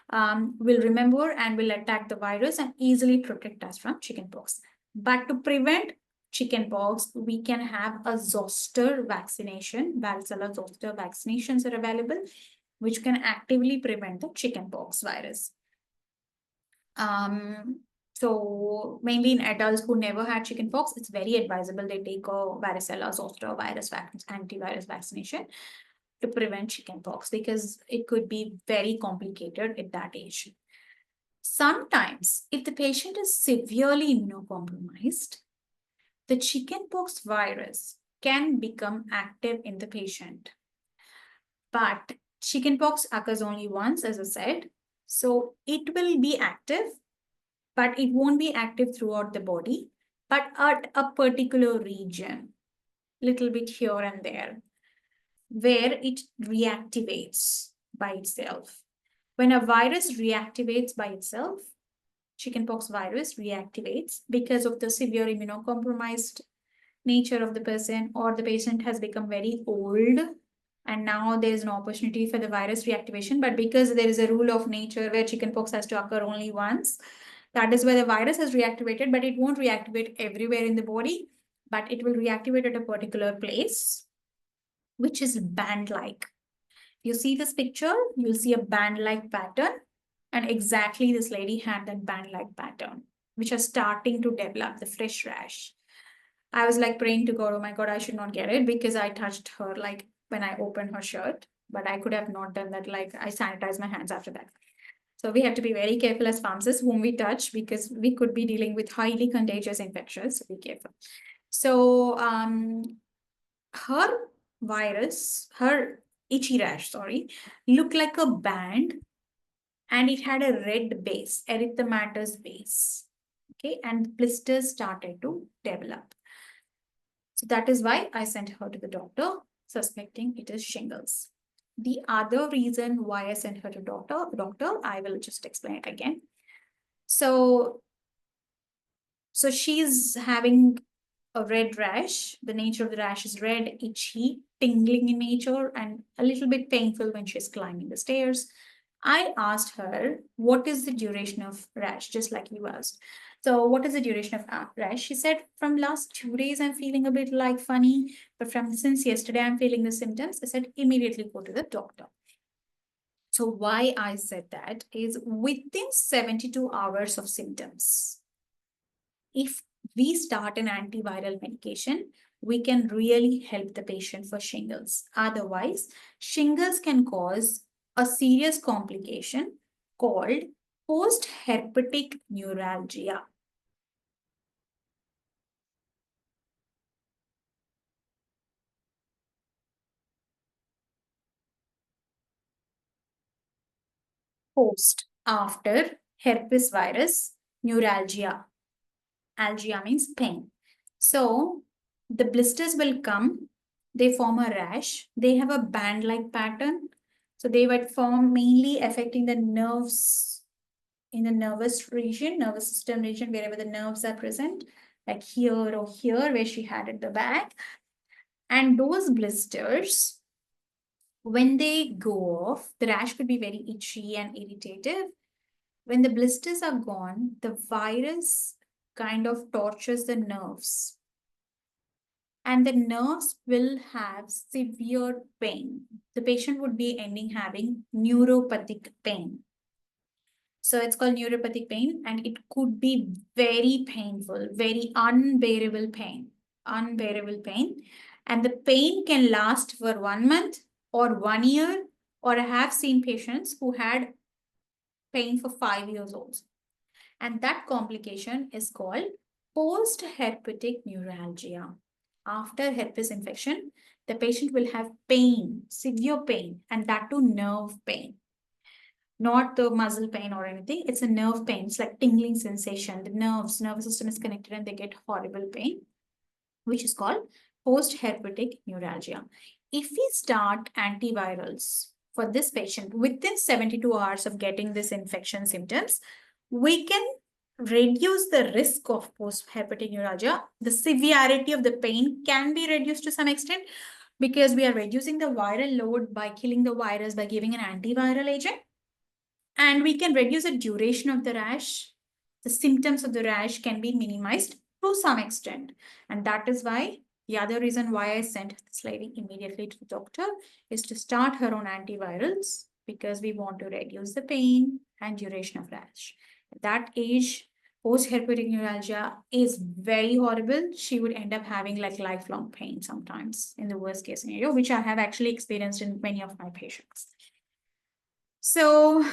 A: will remember and will attack the virus and easily protect us from chickenpox. But to prevent chickenpox, we can have a zoster vaccination. Varicella-zoster vaccinations are available, which can actively prevent the chickenpox virus. So mainly in adults who never had chickenpox, it's very advisable they take a varicella-zoster virus antivirus vaccination to prevent chickenpox, because it could be very complicated at that age. Sometimes, if the patient is severely immunocompromised, the chickenpox virus can become active in the patient. But chickenpox occurs only once, as I said, so it will be active, but it won't be active throughout the body, but at a particular region, little bit here and there, where it reactivates by itself. When a virus reactivates by itself, chickenpox virus reactivates because of the severe immunocompromised nature of the person, or the patient has become very old and now there is an opportunity for the virus reactivation. But because there is a rule of nature where chickenpox has to occur only once, that is where the virus has reactivated, but it won't reactivate everywhere in the body, but it will reactivate at a particular place, which is band-like. You see this picture, you'll see a band-like pattern, and exactly this lady had that band-like pattern, which is starting to develop the fresh rash. I was like praying to God, oh my God, I should not get it, because I touched her like when I opened her shirt, but I could have not done that. Like I sanitized my hands after that. So we have to be very careful as pharmacists whom we touch, because we could be dealing with highly contagious infections. So be careful. So her virus, her itchy rash, looked like a band, and it had a red base, erythematous base. Okay, and blisters started to develop. So that is why I sent her to the doctor, suspecting it is shingles. The other reason why I sent her to doctor, I will just explain it again. So she's having a red rash. The nature of the rash is red, itchy, tingling in nature, and a little bit painful when she's climbing the stairs. I asked her, what is the duration of rash, just like you asked. So what is the duration of rash? She said, from last 2 days, I'm feeling a bit like funny, but since yesterday, I'm feeling the symptoms. I said, immediately go to the doctor. So why I said that is within 72 hours of symptoms, if we start an antiviral medication, we can really help the patient for shingles. Otherwise, shingles can cause a serious complication called post-herpetic neuralgia. Post, after herpes virus, neuralgia. Algia means pain. So the blisters will come, they form a rash, they have a band-like pattern. So they would form mainly affecting the nerves in the nervous system region, wherever the nerves are present, like here or here, where she had at the back. And those blisters, when they go off, the rash could be very itchy and irritative. When the blisters are gone, the virus kind of tortures the nerves. And the nerves will have severe pain. The patient would be ending having neuropathic pain. So it's called neuropathic pain, and it could be very painful, very unbearable pain. And the pain can last for 1 month or 1 year, or I have seen patients who had pain for 5 years old. And that complication is called post-herpetic neuralgia. After herpes infection, the patient will have pain, severe pain, and that too nerve pain. Not the muscle pain or anything. It's a nerve pain. It's like tingling sensation. The nervous system is connected and they get horrible pain, which is called post-herpetic neuralgia. If we start antivirals for this patient within 72 hours of getting this infection symptoms, we can reduce the risk of post-herpetic neuralgia. The severity of the pain can be reduced to some extent because we are reducing the viral load by killing the virus by giving an antiviral agent. And we can reduce the duration of the rash. The symptoms of the rash can be minimized to some extent. And that is why the other reason why I sent this lady immediately to the doctor is to start her on antivirals because we want to reduce the pain and duration of rash. At that age, post-herpetic neuralgia is very horrible. She would end up having like lifelong pain sometimes in the worst case scenario, which I have actually experienced in many of my patients. So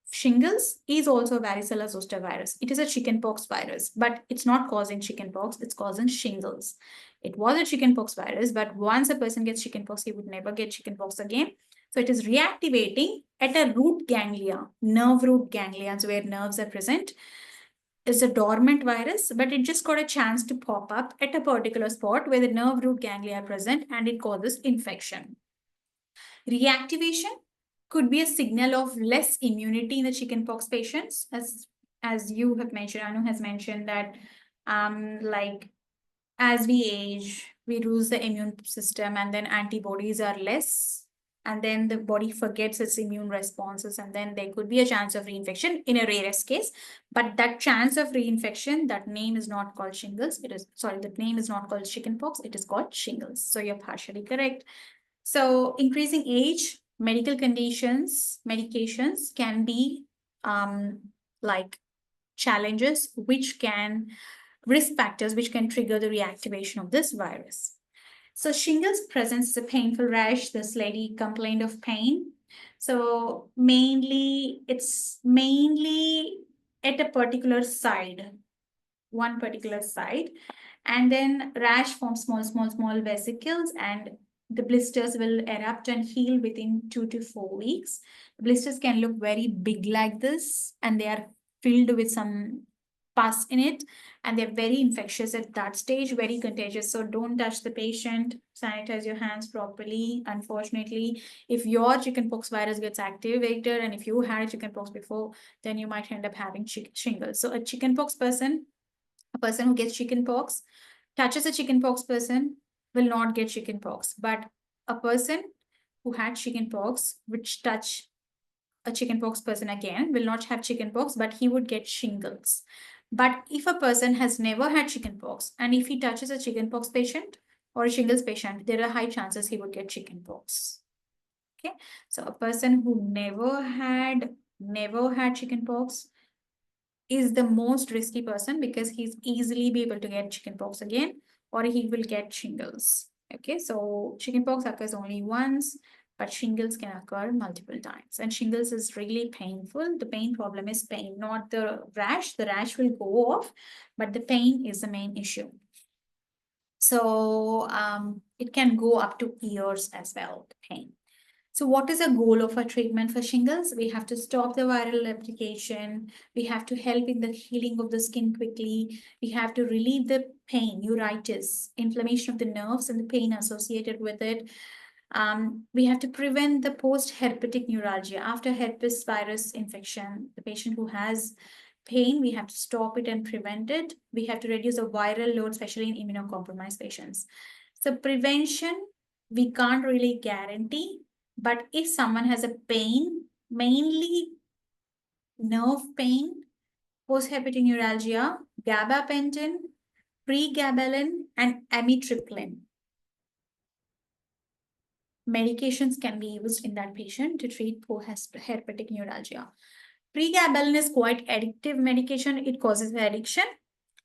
A: shingles is also varicella-zoster virus. It is a chickenpox virus, but it's not causing chickenpox, it's causing shingles. It was a chickenpox virus, but once a person gets chickenpox, he would never get chickenpox again. So it is reactivating at a root ganglia, nerve root ganglions where nerves are present. It's a dormant virus, but it just got a chance to pop up at a particular spot where the nerve root ganglia are present and it causes infection. Reactivation could be a signal of less immunity in the chickenpox patients, as you have mentioned, Anu has mentioned that like as we age, we lose the immune system and then antibodies are less, and then the body forgets its immune responses, and then there could be a chance of reinfection in a rarest case. But that chance of reinfection, that name is not called shingles. That name is not called chickenpox. It is called shingles. So you're partially correct. So increasing age, medical conditions, medications can be like challenges, risk factors, which can trigger the reactivation of this virus. So shingles presents a painful rash. This lady complained of pain. So it's mainly at a particular side, one particular side. And then rash forms small vesicles, and the blisters will erupt and heal within 2 to 4 weeks. The blisters can look very big like this, and they are filled with some pus in it, and they're very infectious at that stage, very contagious. So don't touch the patient, sanitize your hands properly. Unfortunately, if your chickenpox virus gets activated and if you had chickenpox before, then you might end up having shingles. So a person who gets chickenpox touches a chickenpox person will not get chickenpox, but a person who had chickenpox which touch a chickenpox person again will not have chickenpox, but he would get shingles. But if a person has never had chickenpox and if he touches a chickenpox patient or a shingles patient, there are high chances he would get chickenpox. Okay, so a person who never had chickenpox is the most risky person because he's easily be able to get chickenpox again, or he will get shingles. Okay, so chickenpox occurs only once, but shingles can occur multiple times. And shingles is really painful. The pain problem is pain, not the rash. The rash will go off, but the pain is the main issue. So it can go up to years as well, the pain. So what is the goal of our treatment for shingles? We have to stop the viral replication. We have to help in the healing of the skin quickly. We have to relieve the pain, neuritis, inflammation of the nerves and the pain associated with it. We have to prevent the post-herpetic neuralgia. After herpes virus infection, the patient who has pain, we have to stop it and prevent it. We have to reduce the viral load, especially in immunocompromised patients. So prevention, we can't really guarantee. But if someone has a pain, mainly nerve pain, post-herpetic neuralgia, gabapentin, pregabalin, and amitriptyline, medications can be used in that patient to treat post-herpetic neuralgia. Pregabalin is quite addictive medication. It causes addiction,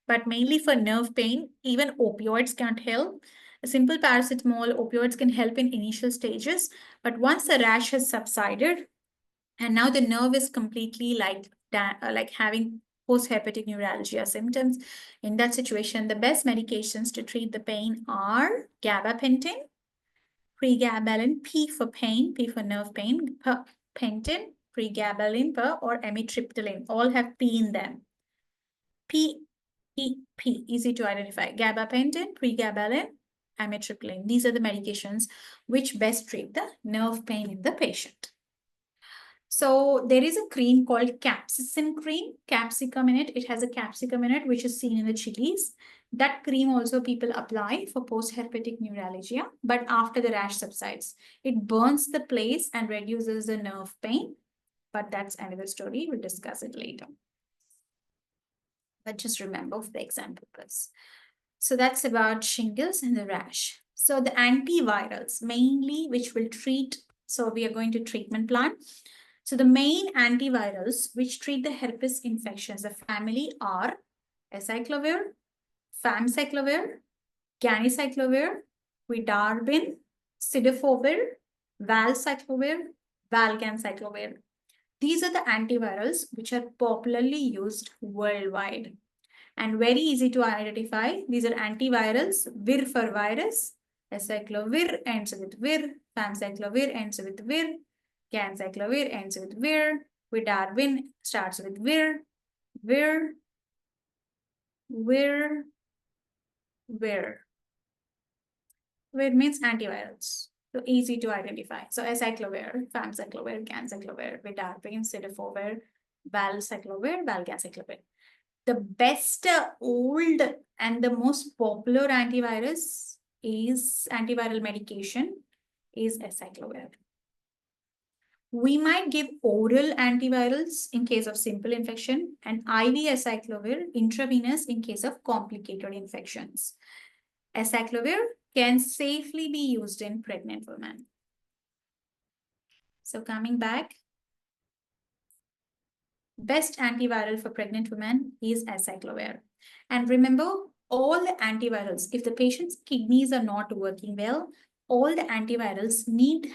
A: but mainly for nerve pain. Even opioids can't help. A simple paracetamol, opioids can help in initial stages, but once the rash has subsided, And now the nerve is completely like having post-herpetic neuralgia symptoms. In that situation, the best medications to treat the pain are gabapentin, pregabalin, P for pain, P for nerve pain, pentin, pregabalin, or amitriptyline. All have P in them. P, E, P, easy to identify. Gabapentin, pregabalin, amitriptyline. These are the medications which best treat the nerve pain in the patient. So there is a cream called Capsaicin cream, capsicum in it. It has a capsicum in it, which is seen in the chilies. That cream also people apply for post-herpetic neuralgia, but after the rash subsides. It burns the place and reduces the nerve pain, but that's another story. We'll discuss it later. But just remember for the exam purpose. So that's about shingles and the rash. So the antivirals, mainly, which will treat, so we are going to treatment plan. So the main antivirals which treat the herpes infections, the family are acyclovir, famciclovir, ganiciclovir, quidarbin, cidofovir, valciclovir, valganciclovir. These are the antivirals which are popularly used worldwide and very easy to identify. These are antivirals. Vir for virus, acyclovir ends with vir, famciclovir ends with vir, ganciclovir ends with vir, quidarbin starts with vir, vir, vir, vir. Vir means antivirals. So easy to identify. So acyclovir, famciclovir, ganciclovir, quidarbin, cidofovir, valciclovir, valganciclovir. The best old and the most popular antiviral medication is acyclovir. We might give oral antivirals in case of simple infection and IV acyclovir intravenous in case of complicated infections. Acyclovir can safely be used in pregnant women. So coming back, best antiviral for pregnant women is acyclovir. And remember, all the antivirals, if the patient's kidneys are not working well, all the antivirals need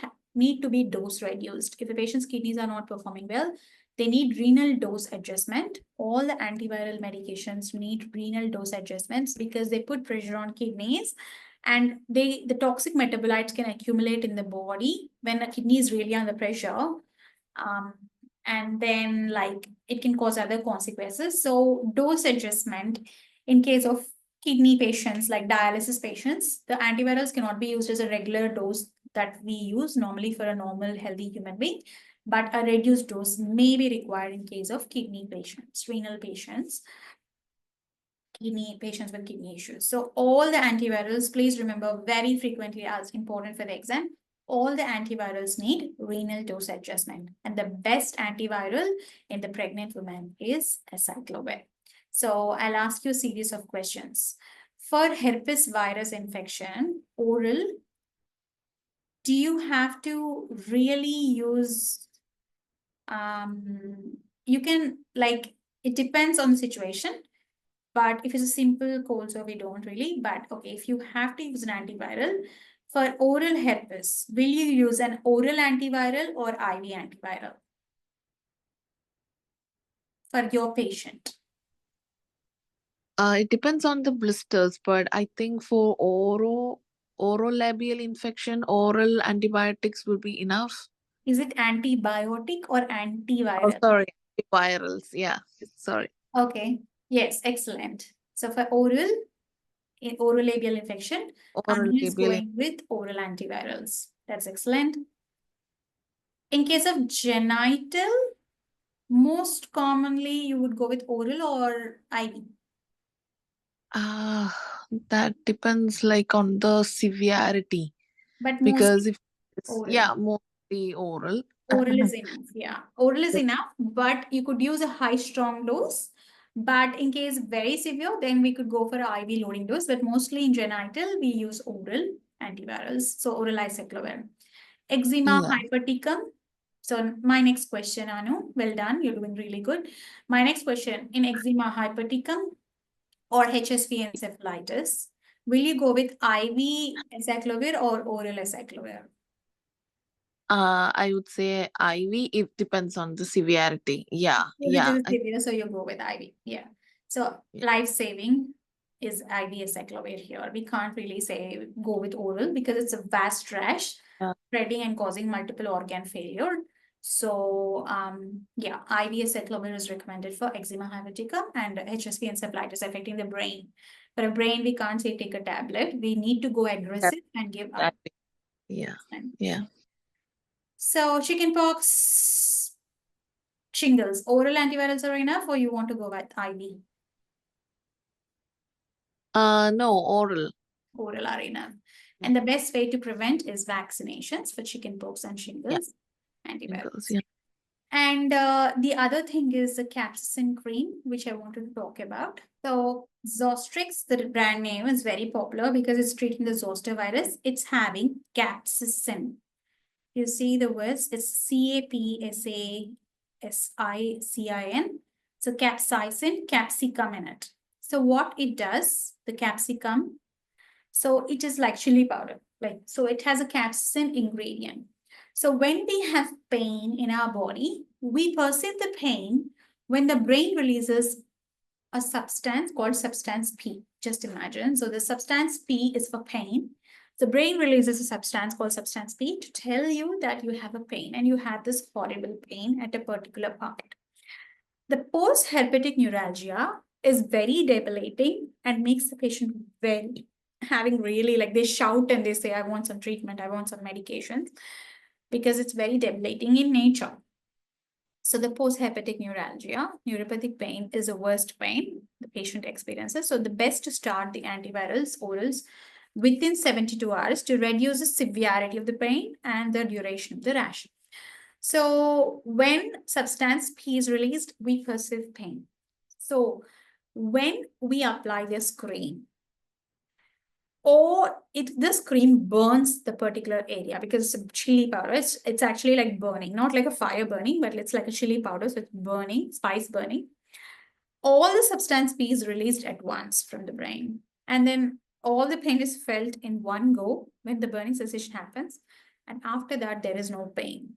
A: to be dose reduced. If the patient's kidneys are not performing well, they need renal dose adjustment. All the antiviral medications need renal dose adjustments because they put pressure on kidneys and the toxic metabolites can accumulate in the body when the kidney is really under pressure. And then like it can cause other consequences. So dose adjustment in case of kidney patients, like dialysis patients, the antivirals cannot be used as a regular dose that we use normally for a normal healthy human being, but a reduced dose may be required in case of kidney patients, renal patients, kidney patients with kidney issues. So all the antivirals, please remember, very frequently asked, important for the exam, all the antivirals need renal dose adjustment. And the best antiviral in the pregnant woman is acyclovir. So I'll ask you a series of questions. For herpes virus infection, oral, do you have to really use, you can, like, it depends on the situation. But if it's a simple cold sore, we don't really. But okay, if you have to use an antiviral, for oral herpes, will you use an oral antiviral or IV antiviral for your patient?
B: It depends on the blisters, but I think for oral labial infection, oral antibiotics will be enough.
A: Is it antibiotic or
B: Oh,
A: antiviral?
B: sorry, antivirals. Yeah, sorry.
A: Okay, yes, excellent. So for oral labial infection,
B: Oral
A: Anu is
B: labial.
A: going with oral antivirals. That's excellent. In case of genital, most commonly you would go with oral or IV?
B: That depends like on the severity.
A: But
B: Because
A: mostly
B: if it's,
A: oral.
B: yeah, mostly oral.
A: Oral is enough. Yeah, oral is enough, but you could use a high strong dose. But in case very severe, then we could go for IV loading dose. But mostly in genital, we use oral antivirals. So oral acyclovir. Eczema,
B: Yeah.
A: Herpeticum. So my next question, Anu, well done. You're doing really good. My next question, in eczema, Herpeticum or HSV encephalitis, will you go with IV acyclovir or oral acyclovir?
B: I would say IV. It depends on the severity. Yeah,
A: If it is
B: I,
A: severe, so you go with IV. Yeah. So
B: yeah.
A: life-saving is IV acyclovir here. We can't really say go with oral because it's a vast rash,
B: Yeah.
A: spreading and causing multiple organ failure. So yeah, IV acyclovir is recommended for eczema herpeticum and HSV encephalitis affecting the brain. For a brain, we can't say take a tablet. We need to go aggressive and give up.
B: Yeah. Yeah.
A: So chickenpox, shingles, oral antivirals are enough, or you want to go with IV?
B: No, oral.
A: Oral are enough. And the best way to prevent is vaccinations for chickenpox and
B: Yeah.
A: shingles,
B: Shingles,
A: antivirals.
B: yeah.
A: And the other thing is the capsaicin cream, which I wanted to talk about. So Zostrix, the brand name, is very popular because it's treating the zoster virus. It's having capsaicin. You see the words, it's Capsaicin. So capsaicin, capsicum in it. So what it does, the capsicum, so it is like chili powder, like, so it has a capsaicin ingredient. So when we have pain in our body, we perceive the pain when the brain releases a substance called substance P. Just imagine. So the substance P is for pain. The brain releases a substance called substance P to tell you that you have a pain and you have this horrible pain at a particular part. The post-herpetic neuralgia is very debilitating and makes the patient very having really like they shout and they say, I want some treatment, I want some medication, because it's very debilitating in nature. So the post-herpetic neuralgia, neuropathic pain is the worst pain the patient experiences. So the best to start the antivirals, orals, within 72 hours to reduce the severity of the pain and the duration of the rash. So when substance P is released, we perceive pain. So when we apply this cream, or this cream burns the particular area because it's a chili powder. It's actually like burning, not like a fire burning, but it's like a chili powder. So it's burning, spice burning. All the substance P is released at once from the brain. And then all the pain is felt in one go when the burning sensation happens. And after that, there is no pain.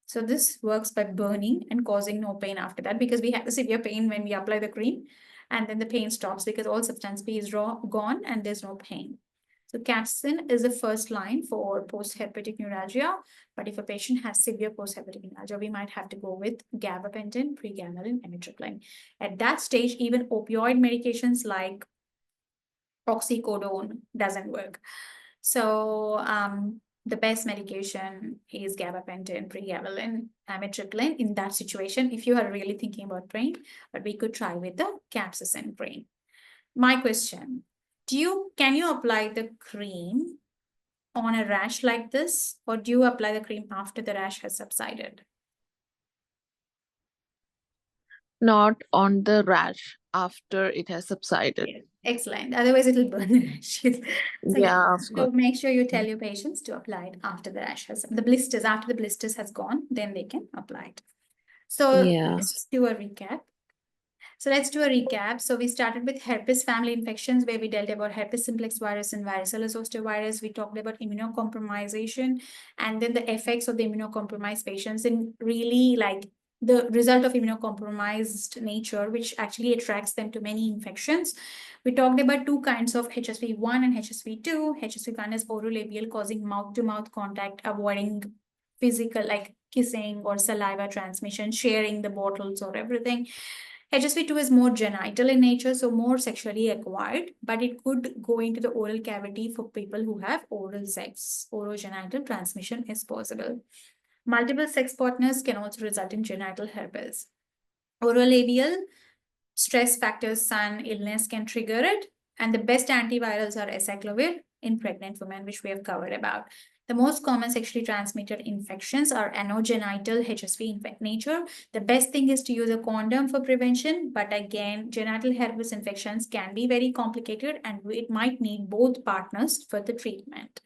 A: So this works by burning and causing no pain after that, because we have the severe pain when we apply the cream, and then the pain stops because all substance P is gone and there's no pain. So capsaicin is the first line for post-herpetic neuralgia, but if a patient has severe post-herpetic neuralgia, we might have to go with gabapentin, pregabalin, amitriptyline. At that stage, even opioid medications like oxycodone doesn't work. So the best medication is gabapentin, pregabalin, amitriptyline in that situation if you are really thinking about pain, but we could try with the capsaicin cream. My question, can you apply the cream on a rash like this, or do you apply the cream after the rash has subsided?
B: Not on the rash after it has subsided.
A: Yeah. Excellent. Otherwise, it will burn the rash. So
B: Yeah, of
A: so
B: course.
A: make sure you tell your patients to apply it after the rash has the blisters. After the blisters has gone, then they can apply it. So
B: Yeah.
A: let's do a recap. So we started with herpes family infections, where we dealt about herpes simplex virus and varicella-zoster virus. We talked about immunocompromisation and then the effects of the immunocompromised patients, and really like the result of immunocompromised nature, which actually attracts them to many infections. We talked about two kinds of HSV1 and HSV2. HSV1 is orolabial, causing mouth-to-mouth contact, avoiding physical like kissing or saliva transmission, sharing the bottles or everything. HSV2 is more genital in nature, so more sexually acquired, but it could go into the oral cavity for people who have oral sex. Orogenital transmission is possible. Multiple sex partners can also result in genital herpes. Orolabial, stress factors, sun, illness can trigger it. And the best antivirals are acyclovir in pregnant women, which we have covered about. The most common sexually transmitted infections are anogenital HSV in nature. The best thing is to use a condom for prevention, but again, genital herpes infections can be very complicated and it might need both partners for the treatment,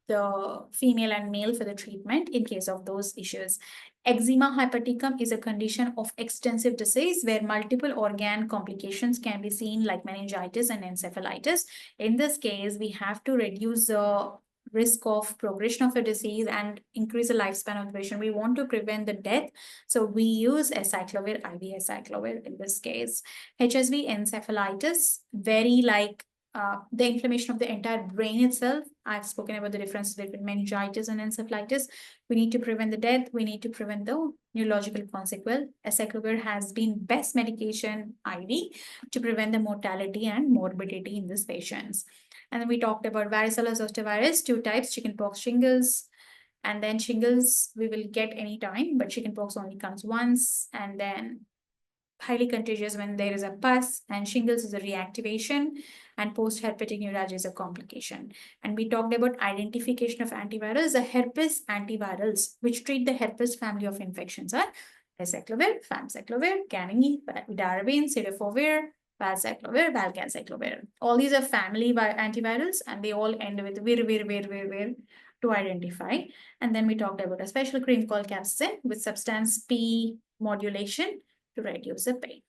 A: the female and male for the treatment in case of those issues. Eczema herpeticum is a condition of extensive disease where multiple organ complications can be seen, like meningitis and encephalitis. In this case, we have to reduce the risk of progression of the disease and increase the lifespan of the patient. We want to prevent the death. So we use acyclovir, IV acyclovir in this case. HSV encephalitis, very like the inflammation of the entire brain itself. I've spoken about the difference between meningitis and encephalitis. We need to prevent the death. We need to prevent the neurological consequence. Acyclovir has been best medication IV to prevent the mortality and morbidity in these patients. And then we talked about varicella-zoster virus, 2 types, chickenpox, shingles. And then shingles we will get anytime, but chickenpox only comes once. And then highly contagious when there is a pus, and shingles is a reactivation, and post-herpetic neuralgia is a complication. And we talked about identification of antivirals. The herpes antivirals, which treat the herpes family of infections, are acyclovir, famciclovir, ganine, darabine, cidofovir, valsiclovir, valganciclovir. All these are family antivirals, and they all end with vir to identify. And then we talked about a special cream called Capsaicin with substance P modulation to reduce the pain.